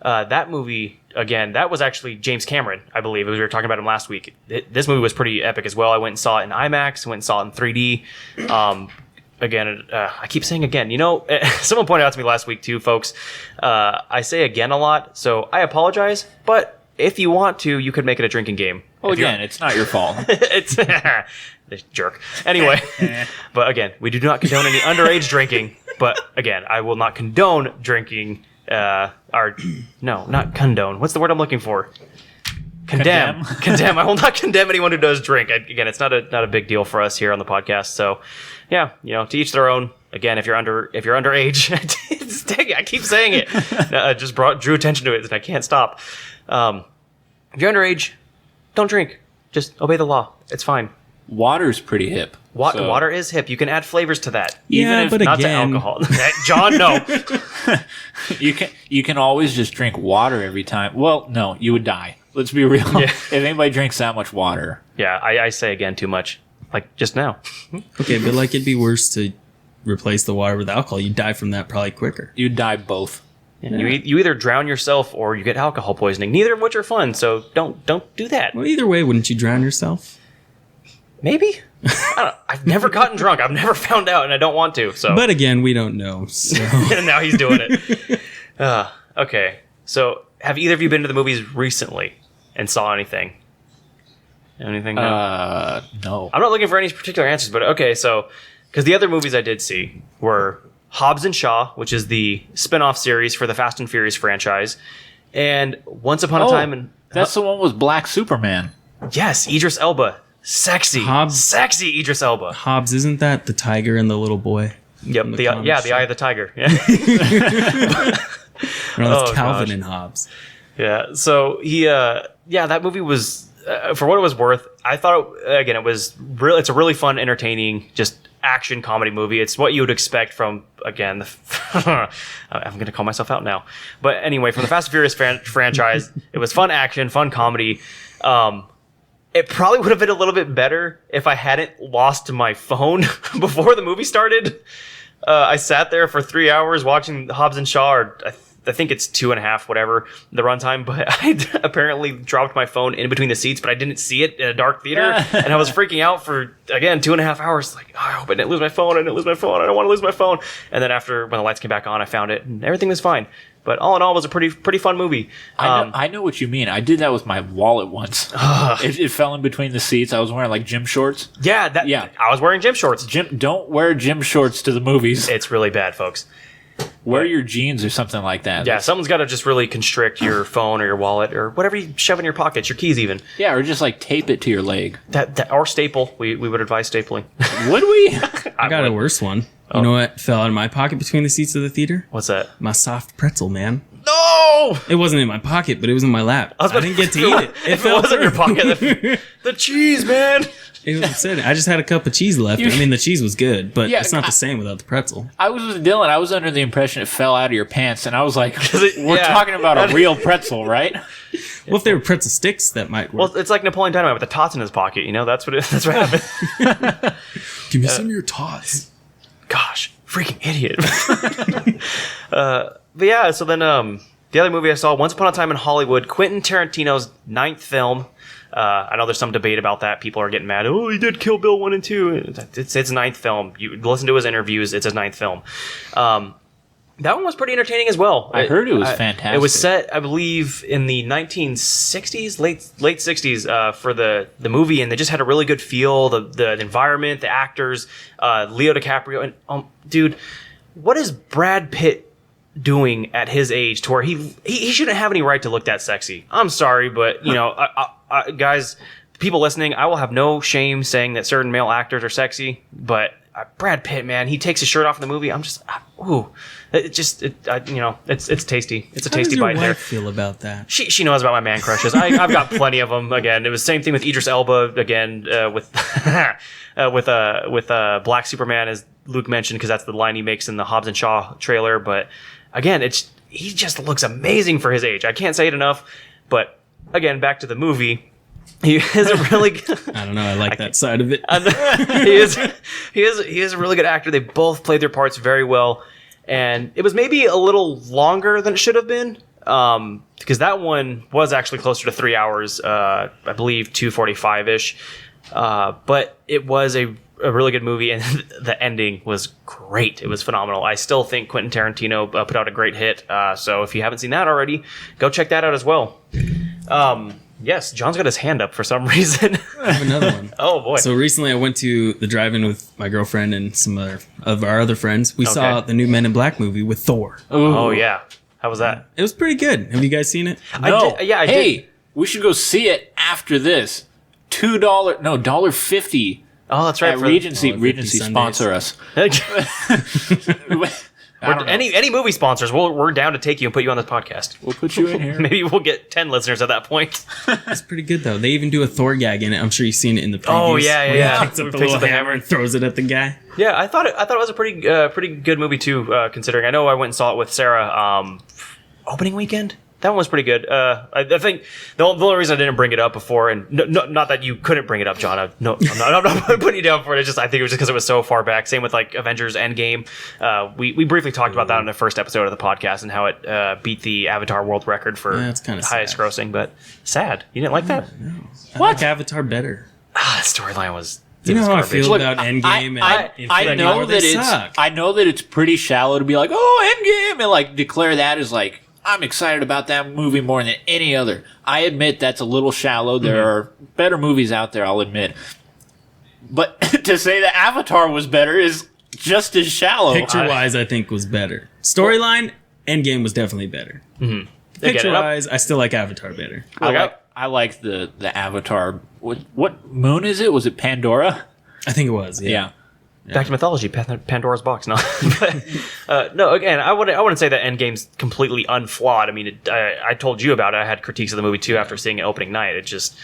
that movie, again, that was actually James Cameron, I believe. We were talking about him last week. This movie was pretty epic as well. I went and saw it in IMAX, went and saw it in 3D. Again, I keep saying again. Someone pointed out to me last week too, folks. I say again a lot, so I apologize. But if you want to, you could make it a drinking game. Oh, again, it's not your fault. It's this jerk. Anyway, but again, we do not condone any underage drinking. But again, I will not condone drinking. Not condone. What's the word I'm looking for? Condemn. Condemn. I will not condemn anyone who does drink. Again, it's not a big deal for us here on the podcast. So, yeah, to each their own. Again, if you're underage, dang it, I keep saying it. Just drew attention to it, and I can't stop. If you're underage, don't drink. Just obey the law. It's fine. Water's pretty hip. Water is hip. You can add flavors to that. Yeah, even if not to alcohol. John, no. You can always just drink water every time. Well, no, you would die. Let's be real. Yeah. If anybody drinks that much water. Yeah, I say again too much. Like just now. Okay, but it'd be worse to replace the water with alcohol. You'd die from that probably quicker. You'd die both. Yeah. You either drown yourself or you get alcohol poisoning. Neither of which are fun, so don't do that. Well, either way, wouldn't you drown yourself? Maybe. I've never gotten drunk. I've never found out, and I don't want to. So, but again, we don't know. So and now he's doing it. Okay. So, have either of you been to the movies recently and saw anything? Anything? No. No. I'm not looking for any particular answers, but okay. So, because the other movies I did see were Hobbs and Shaw, which is the spin-off series for the Fast and Furious franchise, and Once Upon a Time in... That's the one with Black Superman. Yes, Idris Elba. Sexy Idris Elba. Hobbs, isn't that the tiger and the little boy? Yep, the Eye of the Tiger. Yeah. No, that's Calvin and Hobbs. Yeah, so that movie was, for what it was worth, I thought, it's a really fun, entertaining, just action comedy movie. It's what you would expect from, again, I'm going to call myself out now. But anyway, from the Fast and Furious franchise, it was fun action, fun comedy. It probably would have been a little bit better if I hadn't lost my phone before the movie started. I sat there for 3 hours watching Hobbs and Shaw, or I think it's 2.5, whatever, the runtime, but I apparently dropped my phone in between the seats, but I didn't see it in a dark theater, and I was freaking out for, again, 2.5 hours, like, I hope I didn't lose my phone, I don't want to lose my phone. And then after, when the lights came back on, I found it, and everything was fine. But all in all, it was a pretty fun movie. I know what you mean. I did that with my wallet once. It fell in between the seats. I was wearing like gym shorts. Yeah, I was wearing gym shorts. Don't wear gym shorts to the movies. It's really bad, folks. Wear your jeans or something like that. Yeah, someone's got to just really constrict your phone or your wallet or whatever you shove in your pockets, your keys even. Yeah, or just like tape it to your leg. That or staple. We would advise stapling. Would we? I got a worse one. You know what fell out of my pocket between the seats of the theater? What's that? My soft pretzel, man. No! It wasn't in my pocket, but it was in my lap. I didn't get to eat it. If it wasn't in your pocket, the cheese, man. It was upsetting. I just had a cup of cheese left. I mean, the cheese was good, but it's not the same without the pretzel. I was with Dylan. I was under the impression it fell out of your pants, and I was like, we're talking about a real pretzel, right? Well, if they were pretzel sticks, that might work. Well, it's like Napoleon Dynamite with the tots in his pocket. That's what happened. Give me some of your tots. Gosh, freaking idiot. But yeah, so then The other movie I saw, Once Upon a Time in Hollywood, Quentin Tarantino's 9th film. I know there's some debate about that. People are getting mad. Oh, he did Kill Bill 1 and 2. It's his 9th film. You listen to his interviews. It's his 9th film. That one was pretty entertaining as well. I heard it was fantastic. It was set, I believe, in the 1960s, late 60s for the movie, and they just had a really good feel. The environment, the actors, Leo DiCaprio, and dude, what is Brad Pitt doing at his age to where he shouldn't have any right to look that sexy? I'm sorry, but you know, guys, people listening, I will have no shame saying that certain male actors are sexy, but Brad Pitt, man, he takes his shirt off in the movie. I'm just, ooh. It's tasty. It's a tasty bite there. How does your wife feel about that? She knows about my man crushes. I've got plenty of them. Again, it was the same thing with Idris Elba. Again, with Black Superman, as Luke mentioned, because that's the line he makes in the Hobbs and Shaw trailer. But again, he just looks amazing for his age. I can't say it enough. But again, back to the movie. He is a really good... I don't know. I like that side of it. He is a really good actor. They both played their parts very well. And it was maybe a little longer than it should have been, because that one was actually closer to 3 hours, I believe 2:45-ish. But it was a really good movie, and the ending was great. It was phenomenal. I still think Quentin Tarantino put out a great hit. So if you haven't seen that already, go check that out as well. Yes, John's got his hand up for some reason. I have another one. Oh, boy. So recently I went to the drive-in with my girlfriend and some of our other friends. We saw the new Men in Black movie with Thor. Ooh. Oh, yeah. How was that? It was pretty good. Have you guys seen it? No. I did. Hey, we should go see it after this. $1.50. Oh, that's right. At Regency. $1.50 Regency Sundays. sponsor us. Any movie sponsors, we're down to take you and put you on this podcast. We'll put you in here. Maybe we'll get 10 listeners at that point. It's pretty good though. They even do a Thor gag in it. I'm sure you've seen it in the previews. Oh yeah. He picks up the little hammer and throws it at the guy. Yeah, I thought it was a pretty good movie too. Considering I know I went and saw it with Sarah opening weekend. That one was pretty good. I think the only reason I didn't bring it up before, and not that you couldn't bring it up, John. I'm not putting you down for it. It's just I think it was just because it was so far back. Same with like Avengers Endgame. We briefly talked about that in the first episode of the podcast and how it beat the Avatar world record for highest grossing. But sad. You didn't like that? No. I like Avatar better. The storyline was. You know how garbage. I feel about Endgame and Infinity War? I know that it's pretty shallow to be like, oh, Endgame, and like declare that as like, I'm excited about that movie more than any other. I admit that's a little shallow. There are better movies out there, I'll admit. But to say that Avatar was better is just as shallow. Picture-wise, I think was better. Storyline, Endgame was definitely better. Mm-hmm. Picture-wise, I still like Avatar better. I like the Avatar. What moon is it? Was it Pandora? I think it was, yeah. Back to mythology, Pandora's box. No, no. Again, I wouldn't say that Endgame's completely unflawed. I mean, I told you about it. I had critiques of the movie too after seeing it opening night. It's just,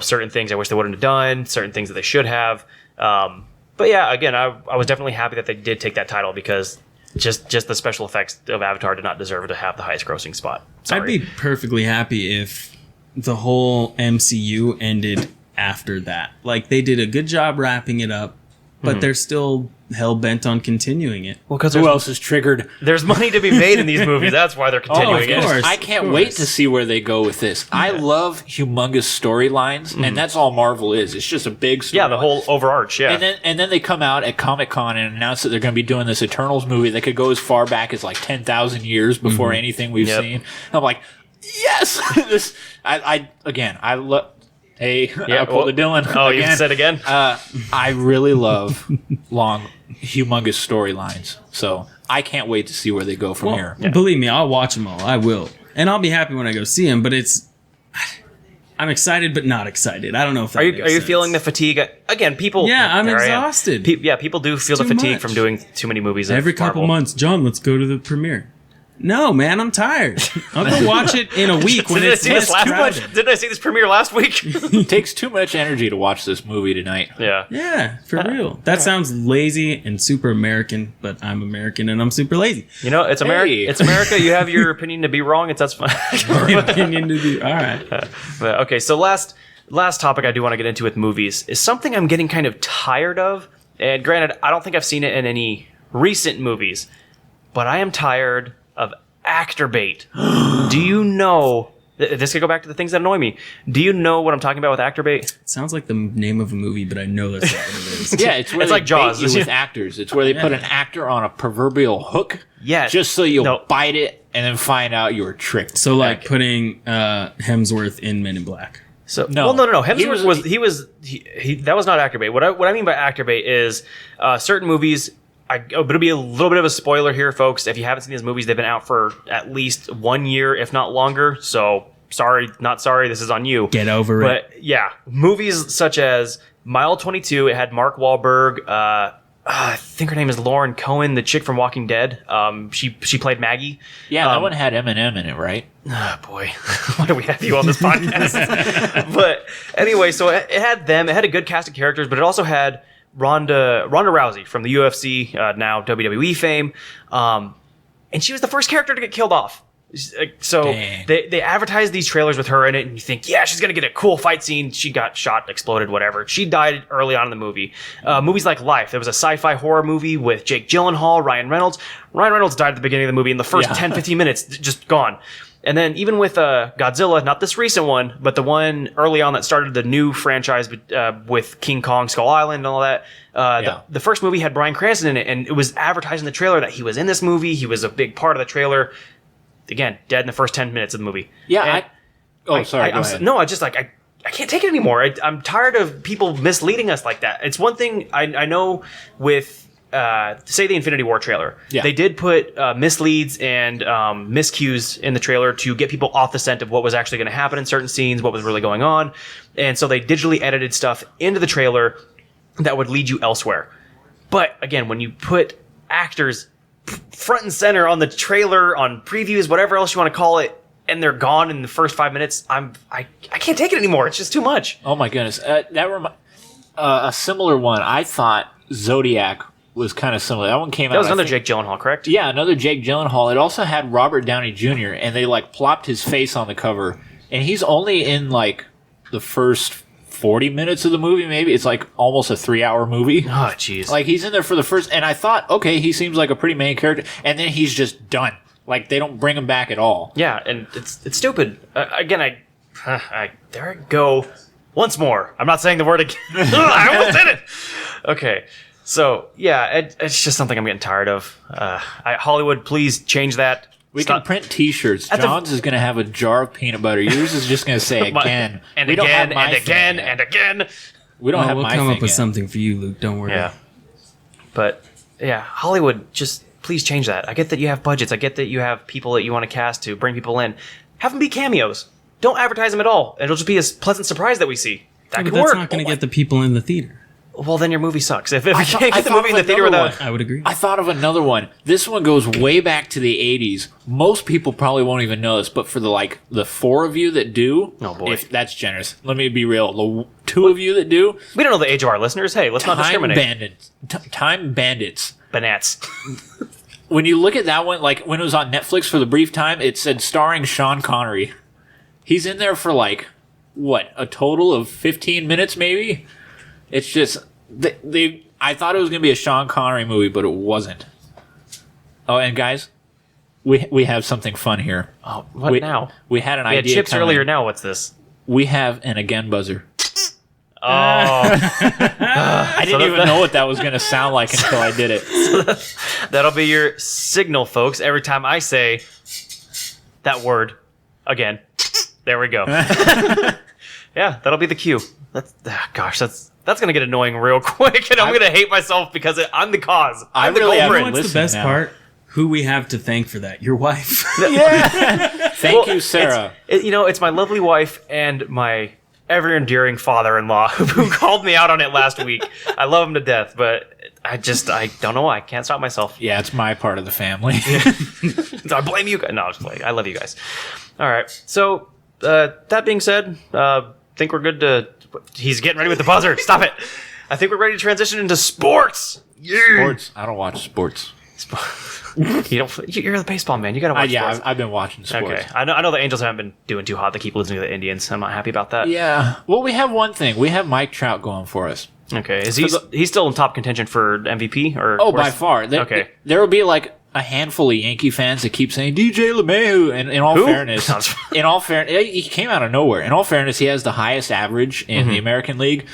certain things I wish they wouldn't have done, certain things that they should have. But yeah, again, I was definitely happy that they did take that title because just the special effects of Avatar did not deserve to have the highest grossing spot. Sorry. I'd be perfectly happy if the whole MCU ended after that. Like they did a good job wrapping it up. But they're still hell-bent on continuing it. Well, because who else is triggered? There's money to be made in these movies. That's why they're continuing of course, it. I can't wait to see where they go with this. I love humongous storylines, and that's all Marvel is. It's just a big story. Yeah, the whole overarch, yeah. And then they come out at Comic-Con and announce that they're going to be doing this Eternals movie that could go as far back as like 10,000 years before anything we've seen. And I'm like, yes! I love... Hey, I pulled a Dylan. Oh, you said again? I really love long, humongous storylines. So I can't wait to see where they go from here. Believe me, I'll watch them all. I will. And I'll be happy when I go see them, but I'm excited but not excited. I don't know if that makes sense. Are you feeling the fatigue? Again, people... Yeah, I'm exhausted. People do feel the fatigue much from doing too many movies. Every couple months, John, let's go to the premiere. No, man, I'm tired. I'll go watch it in a week when it's less crowded. Didn't I see this premiere last week? It takes too much energy to watch this movie tonight. Yeah. Yeah, for real. That sounds lazy and super American, but I'm American and I'm super lazy. It's America. Hey. It's America. You have your opinion to be wrong. That's fine. My opinion to be all right. Okay, so last topic I do want to get into with movies is something I'm getting kind of tired of. And granted, I don't think I've seen it in any recent movies, but I am tired of actor bait. Do you know? This could go back to the things that annoy me. Do you know what I'm talking about with actor bait? It sounds like the name of a movie, but I know that's not what it is. Yeah, it's where It's they like Jaws. bait you with actors. It's where they put an actor on a proverbial hook. Yeah. Just so you'll bite it and then find out you were tricked. So like putting Hemsworth in Men in Black. So No. no. Hemsworth he that was not actor bait. What I mean by actor bait is certain movies. But it'll be a little bit of a spoiler here, folks. If you haven't seen these movies, they've been out for at least 1 year, if not longer. So sorry, not sorry. This is on you. Get over it. But yeah, movies such as Mile 22. It had Mark Wahlberg. I think her name is Lauren Cohen, the chick from Walking Dead. She played Maggie. Yeah, that one had Eminem in it, right? Oh, boy. Why do we have you on this podcast? But anyway, so it had them. It had a good cast of characters, but it also had Ronda Rousey from the UFC, now WWE fame. And she was the first character to get killed off. So they advertised these trailers with her in it, and you think, yeah, she's going to get a cool fight scene. She got shot, exploded, whatever. She died early on in the movie. Movies like Life. There was a sci-fi horror movie with Jake Gyllenhaal, Ryan Reynolds. Ryan Reynolds died at the beginning of the movie in the first 10, 15 minutes, just gone. And then even with Godzilla, not this recent one, but the one early on that started the new franchise with King Kong, Skull Island, and all that. The first movie had Bryan Cranston in it, and it was advertised in the trailer that he was in this movie. He was a big part of the trailer. Again, dead in the first 10 minutes of the movie. Yeah. Sorry. Go ahead. No, I just I can't take it anymore. I'm tired of people misleading us like that. It's one thing I know with. Say the Infinity War trailer. Yeah. They did put misleads and miscues in the trailer to get people off the scent of what was actually going to happen in certain scenes, what was really going on. And so they digitally edited stuff into the trailer that would lead you elsewhere. But again, when you put actors front and center on the trailer, on previews, whatever else you want to call it, and they're gone in the first 5 minutes, I can't take it anymore. It's just too much. Oh my goodness. A similar one, I thought Zodiac was kind of similar. That one came out. That was another Jake Gyllenhaal, correct? Yeah, another Jake Gyllenhaal. It also had Robert Downey Jr. and they plopped his face on the cover, and he's only in the first 40 minutes of the movie. Maybe it's almost a 3-hour movie. Oh, jeez. He's in there for the first, and I thought, okay, he seems like a pretty main character, and then he's just done. They don't bring him back at all. Yeah, and it's stupid. Again, there I go once more. I'm not saying the word again. I almost did it. Okay. So, yeah, it's just something I'm getting tired of. Hollywood, please change that. We can print T-shirts. John's is going to have a jar of peanut butter. Yours is just going to say again. And again, and again, and again. We don't have my thing. We'll come up with something for you, Luke. Don't worry. Yeah. But, yeah, Hollywood, just please change that. I get that you have budgets. I get that you have people that you want to cast to bring people in. Have them be cameos. Don't advertise them at all. It'll just be a pleasant surprise that we see. That could work. That's not going to get the people in the theater. Well, then your movie sucks. If you can't get the movie in the theater without... I would agree. I thought of another one. This one goes way back to the 80s. Most people probably won't even know this, but for the 4 of you that do... Oh, boy. If that's generous. Let me be real. The 2 of you that do... We don't know the age of our listeners. Hey, let's not discriminate. Time Bandits. Banats. When you look at that one, when it was on Netflix for the brief time, it said starring Sean Connery. He's in there for a total of 15 minutes maybe? It's just I thought it was going to be a Sean Connery movie, but it wasn't. Oh, and guys, we have something fun here. Oh, what now? We had an idea. We had chips earlier. Now what's this? We have an again buzzer. Oh, I didn't even know what that was going to sound like until I did it. So that'll be your signal, folks. Every time I say that word again, there we go. Yeah, that'll be the cue. That's going to get annoying real quick, and I'm going to hate myself because I'm the cause. I'm the culprit. What's the best part? Who we have to thank for that? Your wife. Yeah. Thank you, Sarah. It's my lovely wife and my ever-enduring father-in-law who called me out on it last week. I love him to death, but I don't know why. I can't stop myself. Yeah, it's my part of the family. So I blame you guys. No, I'm just playing. I love you guys. All right. So, that being said, I think we're good to... He's getting ready with the buzzer. Stop it. I think we're ready to transition into sports. Yeah. Sports? I don't watch sports. You're the baseball man. You got to watch sports. I've been watching sports. Okay. I know the Angels haven't been doing too hot. They keep losing to the Indians. I'm not happy about that. Yeah. Well, we have one thing. We have Mike Trout going for us. Okay. Is he's still in top contention for MVP? Or by far. Okay. There will be a handful of Yankee fans that keep saying DJ LeMahieu. And in all fairness, he came out of nowhere. In all fairness, he has the highest average in the American League.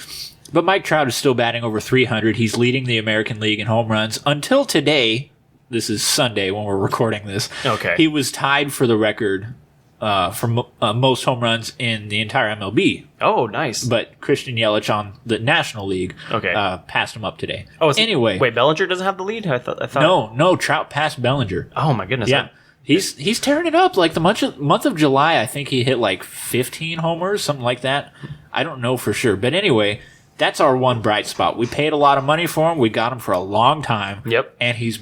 But Mike Trout is still batting over 300. He's leading the American League in home runs until today. This is Sunday when we're recording this. Okay. He was tied for the record for most home runs in the entire MLB. Oh, nice. But Christian Yelich on the National League passed him up today. Oh, anyway. Wait, Bellinger doesn't have the lead? I thought. No, Trout passed Bellinger. Oh, my goodness. Yeah. He's tearing it up. Like the month of July, I think he hit like 15 homers, something like that. I don't know for sure. But anyway, that's our one bright spot. We paid a lot of money for him. We got him for a long time. Yep. And he's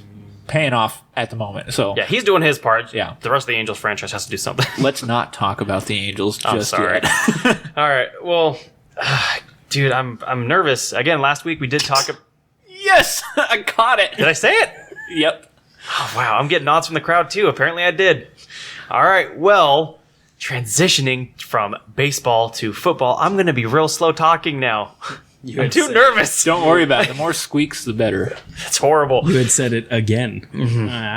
paying off at the moment. So yeah, he's doing his part. Yeah. The rest of the Angels franchise has to do something. Let's not talk about the Angels just yet. All right. Well, dude, I'm nervous. Again, last week we did talk. Yes, I caught it. Did I say it? Yep. Oh, wow, I'm getting nods from the crowd too. Apparently I did. All right. Well, transitioning from baseball to football, I'm going to be real slow talking now. I'm too nervous. Don't worry about it. The more squeaks, the better. It's horrible. You had said it again.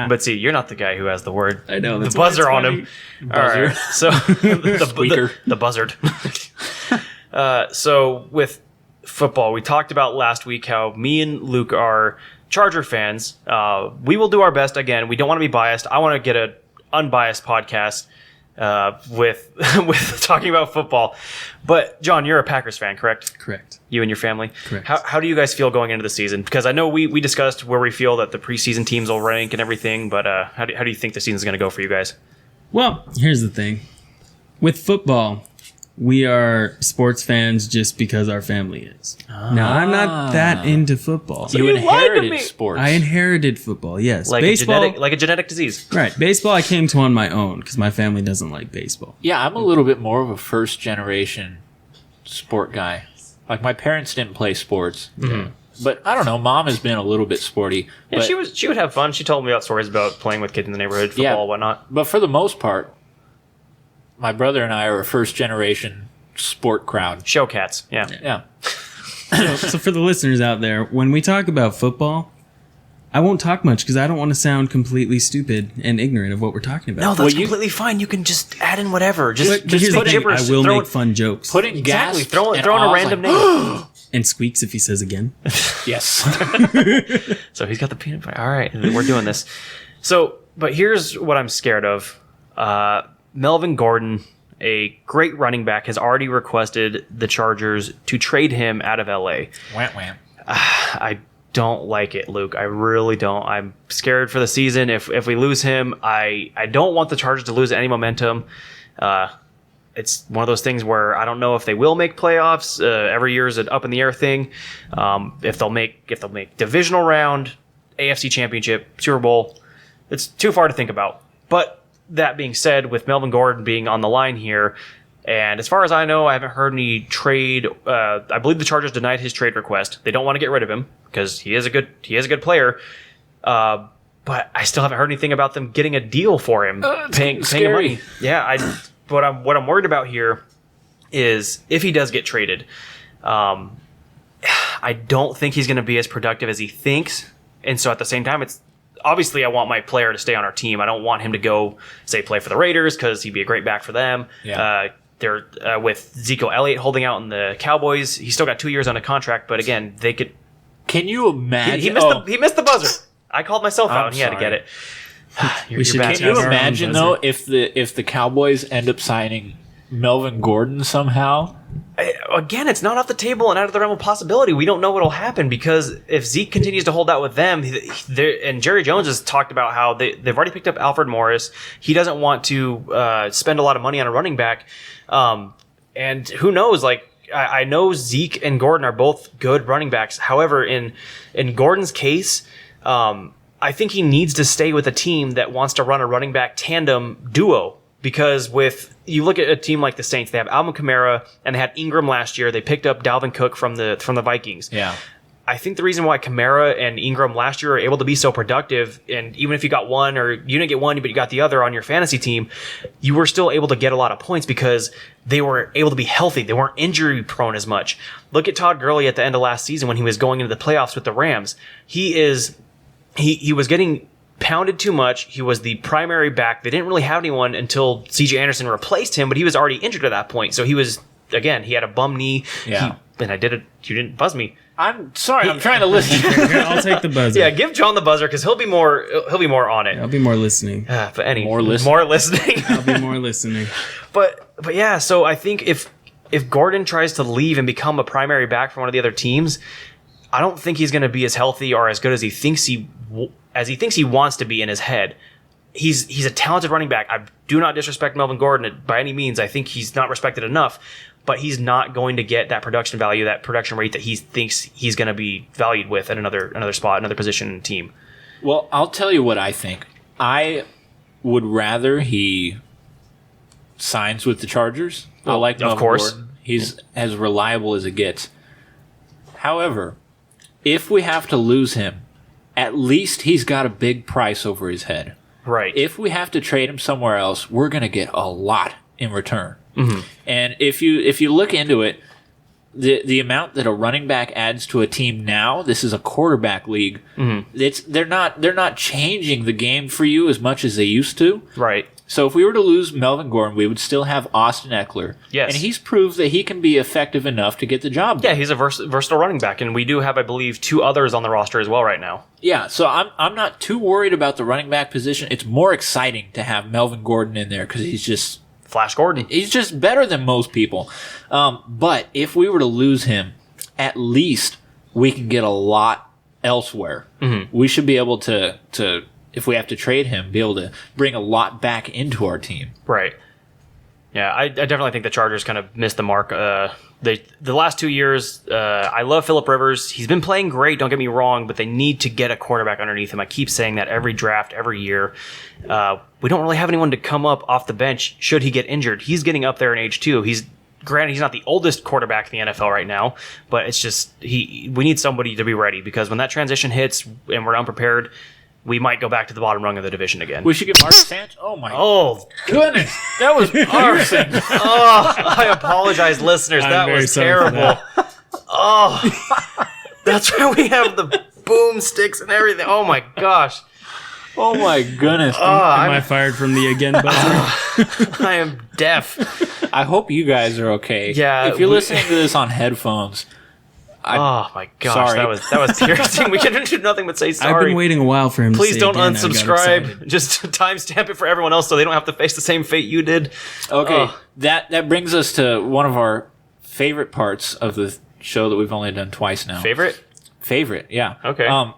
But see, you're not the guy who has the word. I know. The buzzer on him. All right. So the buzzard. So with football, we talked about last week how me and Luke are Charger fans. We will do our best. Again, we don't want to be biased. I want to get an unbiased podcast with talking about football. But John, you're a Packers fan, correct? Correct. You and your family? Correct. How do you guys feel going into the season? Because I know we discussed where we feel that the preseason teams will rank and everything, but how do you think the season's going to go for you guys? Well, here's the thing. With football, we are sports fans just because our family is. Now, I'm not that into football. So you inherited sports. I inherited football, yes. Like baseball, a genetic disease. Right. Baseball I came to on my own because my family doesn't like baseball. Yeah, I'm a little bit more of a first generation sport guy. Like my parents didn't play sports. Mm-hmm. But I don't know, mom has been a little bit sporty. Yeah, she would have fun. She told me about stories about playing with kids in the neighborhood, football, and whatnot. But for the most part, my brother and I are a first generation sport crowd. Show cats, yeah. Yeah. So for the listeners out there, when we talk about football, I won't talk much because I don't want to sound completely stupid and ignorant of what we're talking about. No, that's completely fine. You can just add in whatever. Just here's put the thing, gibberish. I will make fun jokes. Putting gas. Throw in a random name. And squeaks if he says again. Yes. So he's got the peanut butter. All right, we're doing this. So, but here's what I'm scared of. Melvin Gordon, a great running back, has already requested the Chargers to trade him out of LA. Wham. I don't like it, Luke. I really don't. I'm scared for the season. If we lose him, I don't want the Chargers to lose any momentum. It's one of those things where I don't know if they will make playoffs. Every year is an up in the air thing. If they'll make divisional round, AFC Championship, Super Bowl, it's too far to think about. But that being said, with Melvin Gordon being on the line here, and as far as I know, I haven't heard any trade. I believe the Chargers denied his trade request. They don't want to get rid of him because he is a good player. But I still haven't heard anything about them getting a deal for him, paying him money. Yeah, what I'm worried about here is if he does get traded, I don't think he's going to be as productive as he thinks. And so at the same time, it's obviously I want my player to stay on our team. I don't want him to go, say, play for the Raiders because he'd be a great back for them. Yeah. They're with Ezekiel Elliott holding out in the Cowboys. He's still got 2 years on a contract, but again, they could. Can you imagine? He missed the buzzer. I called myself out, and he had to get it. Can you imagine though if the Cowboys end up signing Melvin Gordon somehow? Again, it's not off the table and out of the realm of possibility. We don't know what'll happen because if Zeke continues to hold out with them, and Jerry Jones has talked about how they've already picked up Alfred Morris. He doesn't want to spend a lot of money on a running back, and who knows? Like I know Zeke and Gordon are both good running backs. However, in Gordon's case, I think he needs to stay with a team that wants to run a running back tandem duo. Because you look at a team like the Saints, they have Alvin Kamara and they had Ingram last year. They picked up Dalvin Cook from the Vikings. Yeah. I think the reason why Kamara and Ingram last year were able to be so productive, and even if you got one or you didn't get one, but you got the other on your fantasy team, you were still able to get a lot of points because they were able to be healthy. They weren't injury prone as much. Look at Todd Gurley at the end of last season when he was going into the playoffs with the Rams. He was getting pounded too much. He was the primary back. They didn't really have anyone until C.J. Anderson replaced him, but he was already injured at that point. So he was, again, he had a bum knee. Yeah. And I did it. You didn't buzz me. I'm sorry. I'm trying to listen. Here, I'll take the buzzer. Yeah, give John the buzzer because he'll be more on it. I'll be more listening. But More listening. I'll be more listening. But yeah, so I think if Gordon tries to leave and become a primary back for one of the other teams, I don't think he's going to be as healthy or as good as he thinks he wants to be in his head. He's a talented running back. I do not disrespect Melvin Gordon by any means. I think he's not respected enough, but he's not going to get that production value, that production rate that he thinks he's going to be valued with at another spot, another position in the team. Well, I'll tell you what I think. I would rather he signs with the Chargers. I like Melvin Gordon. He's as reliable as it gets. However, if we have to lose him, at least he's got a big price over his head. Right. If we have to trade him somewhere else, we're going to get a lot in return. Mm-hmm. And if you look into it, the amount that a running back adds to a team now, this is a quarterback league. Mm-hmm. They're not changing the game for you as much as they used to. Right. So if we were to lose Melvin Gordon, we would still have Austin Eckler. Yes. And he's proved that he can be effective enough to get the job done. Yeah, he's a versatile running back, and we do have, I believe, 2 others on the roster as well right now. Yeah, so I'm not too worried about the running back position. It's more exciting to have Melvin Gordon in there because he's just Flash Gordon. He's just better than most people. But if we were to lose him, at least we can get a lot elsewhere. Mm-hmm. We should be able to if we have to trade him, be able to bring a lot back into our team. Right. Yeah, I definitely think the Chargers kind of missed the mark. The last 2 years, I love Phillip Rivers. He's been playing great, don't get me wrong, but they need to get a quarterback underneath him. I keep saying that every draft, every year. We don't really have anyone to come up off the bench should he get injured. He's getting up there in age too. Granted, he's not the oldest quarterback in the NFL right now, but it's just we need somebody to be ready because when that transition hits and we're unprepared, we might go back to the bottom rung of the division again. We should get Mark Sanchez. Oh my goodness, that was piercing. I apologize, listeners. That was terrible. That's why we have the boomsticks and everything. Oh my gosh. Oh my goodness. Am I fired from the again buzzer? I am deaf. I hope you guys are okay. Yeah. If you're listening to this on headphones, oh my gosh, sorry. that was piercing. We couldn't do nothing but say sorry. I've been waiting a while for him. Please to say don't again, unsubscribe. Just timestamp it for everyone else so they don't have to face the same fate you did. Okay, that brings us to one of our favorite parts of the show that we've only done twice now. Favorite, yeah. Okay.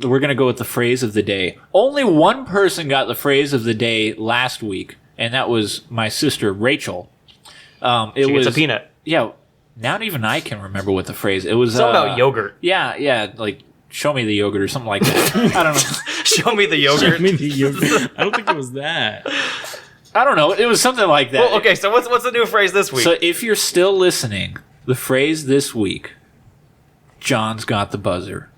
We're gonna go with the phrase of the day. Only one person got the phrase of the day last week, and that was my sister Rachel. She gets a peanut. Yeah. Not even I can remember what the phrase. It was something about yogurt. Yeah, like show me the yogurt or something like that. I don't know. Show me the yogurt. Show me the yogurt. I don't think it was that. I don't know. It was something like that. Well, okay, so what's the new phrase this week? So if you're still listening, the phrase this week, John's got the buzzer.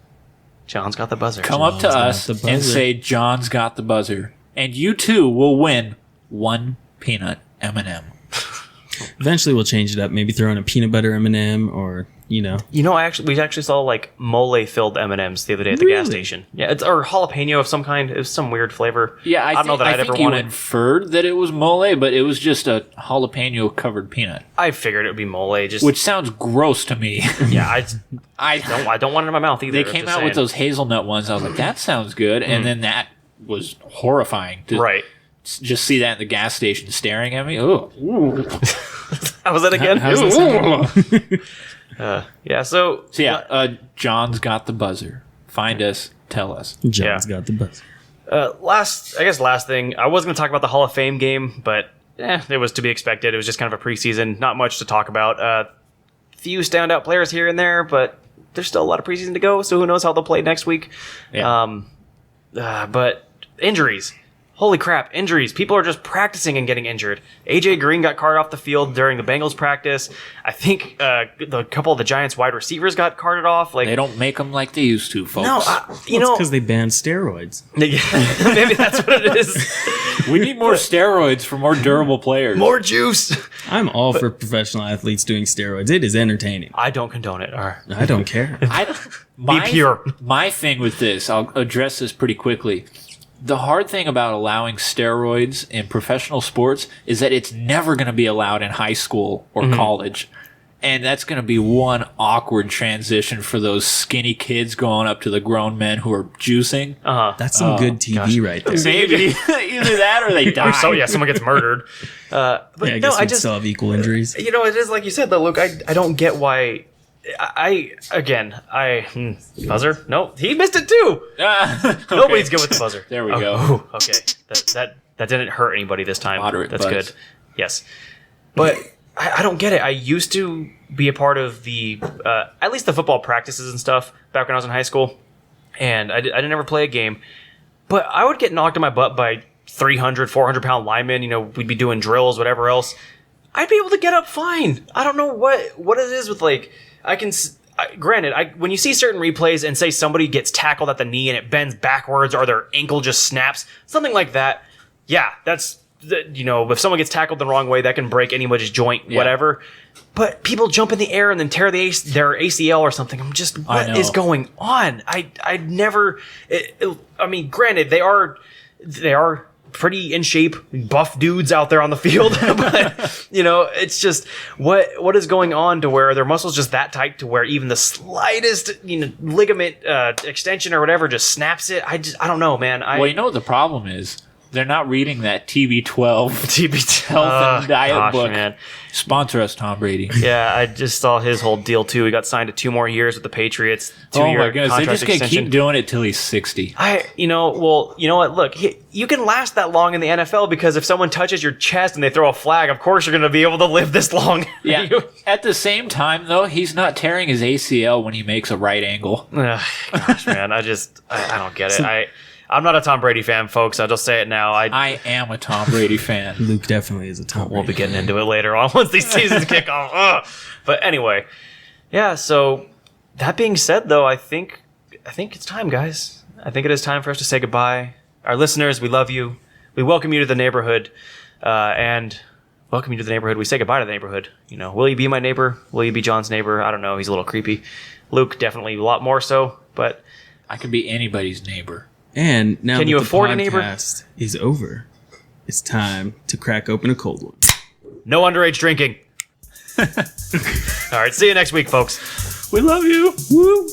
John's got the buzzer. Come up to us and say John's got the buzzer, and you too will win one peanut M&M. Eventually, we'll change it up. Maybe throw in a peanut butter M&M, or we actually saw like mole filled M&Ms the other day at the gas station. Yeah, it's or jalapeno of some kind. It was some weird flavor. Yeah, I don't know that I'd ever want it. Inferred that it was mole, but it was just a jalapeno covered peanut. I figured it would be mole, which sounds gross to me. Yeah, I don't want it in my mouth either. They came out with those hazelnut ones. I was like, that sounds good, and then that was horrifying. Right. Just see that in the gas station staring at me. Oh, how was that again? Yeah. So yeah. John's got the buzzer. Find us. Tell us. John's got the buzzer. Last thing. I was going to talk about the Hall of Fame game, but it was to be expected. It was just kind of a preseason. Not much to talk about. Few standout players here and there, but there's still a lot of preseason to go. So who knows how they'll play next week? Yeah. But injuries. holy crap, injuries. People are just practicing and getting injured. AJ Green got carted off the field during the Bengals practice. I think the couple of the Giants wide receivers got carted off. Like, They don't make them like they used to, folks. no, because they banned steroids. maybe that's what it is. we need more steroids for more durable players. More juice. I'm all for professional athletes doing steroids. It is entertaining. I don't condone it. All right. I don't care. My, pure. My thing with this, I'll address this pretty quickly. The hard thing about allowing steroids in professional sports is that it's never going to be allowed in high school or college. And that's going to be one awkward transition for those skinny kids going up to the grown men who are juicing. That's some good TV right there. Maybe either that or they die. So yeah, someone gets murdered. But Yeah, I no, guess I we'd just still have equal injuries. it is like you said though, Luke. I don't get why. Buzzer? No, he missed it too. Nobody's good with the buzzer. There we go. Ooh, okay, that didn't hurt anybody this time. Moderate That's buzz. good. Yes, but I don't get it. I used to be a part of the at least the football practices and stuff back when I was in high school, and I didn't ever play a game, but I would get knocked in my butt by 300, 400-pound linemen. You know, we'd be doing drills, whatever else. I'd be able to get up fine. I don't know what it is with like. Granted, when you see certain replays and say somebody gets tackled at the knee and it bends backwards or their ankle just snaps, something like that, yeah, if someone gets tackled the wrong way, that can break anybody's joint, whatever. But people jump in the air and then tear their ACL or something. I'm just, what is going on? I never. I mean, granted, they are pretty in shape, buff dudes out there on the field, but it's just what is going on to where their muscles just that tight to where even the slightest ligament extension or whatever just snaps it. I don't know, man. Well, you know what the problem is? They're not reading that TB12 health and diet book. Man. Sponsor us, Tom Brady. Yeah, I just saw his whole deal too. He got signed to 2 more years with the Patriots. 2-year Oh my goodness, they contract just gonna extension. keep doing it till he's 60. You know what? Look, you can last that long in the NFL because if someone touches your chest and they throw a flag, of course you're going to be able to live this long. Yeah. At the same time, though, he's not tearing his ACL when he makes a right angle. Gosh, man, I don't get it. I'm not a Tom Brady fan, folks. I'll just say it now. I am a Tom Brady fan. Luke definitely is a Tom We'll be Brady getting into it later on once these seasons kick off. Ugh. But anyway, yeah. So that being said, though, I think it's time, guys. I think it is time for us to say goodbye. Our listeners, we love you. We welcome you to the neighborhood, and welcome you to the neighborhood. We say goodbye to the neighborhood. Will you be my neighbor? Will you be John's neighbor? I don't know. He's a little creepy. Luke definitely a lot more so, but I could be anybody's neighbor. And now Can that you the afford a neighbor? podcast is over, it's time to crack open a cold one. no underage drinking. All right. See you next week, folks. We love you. Woo!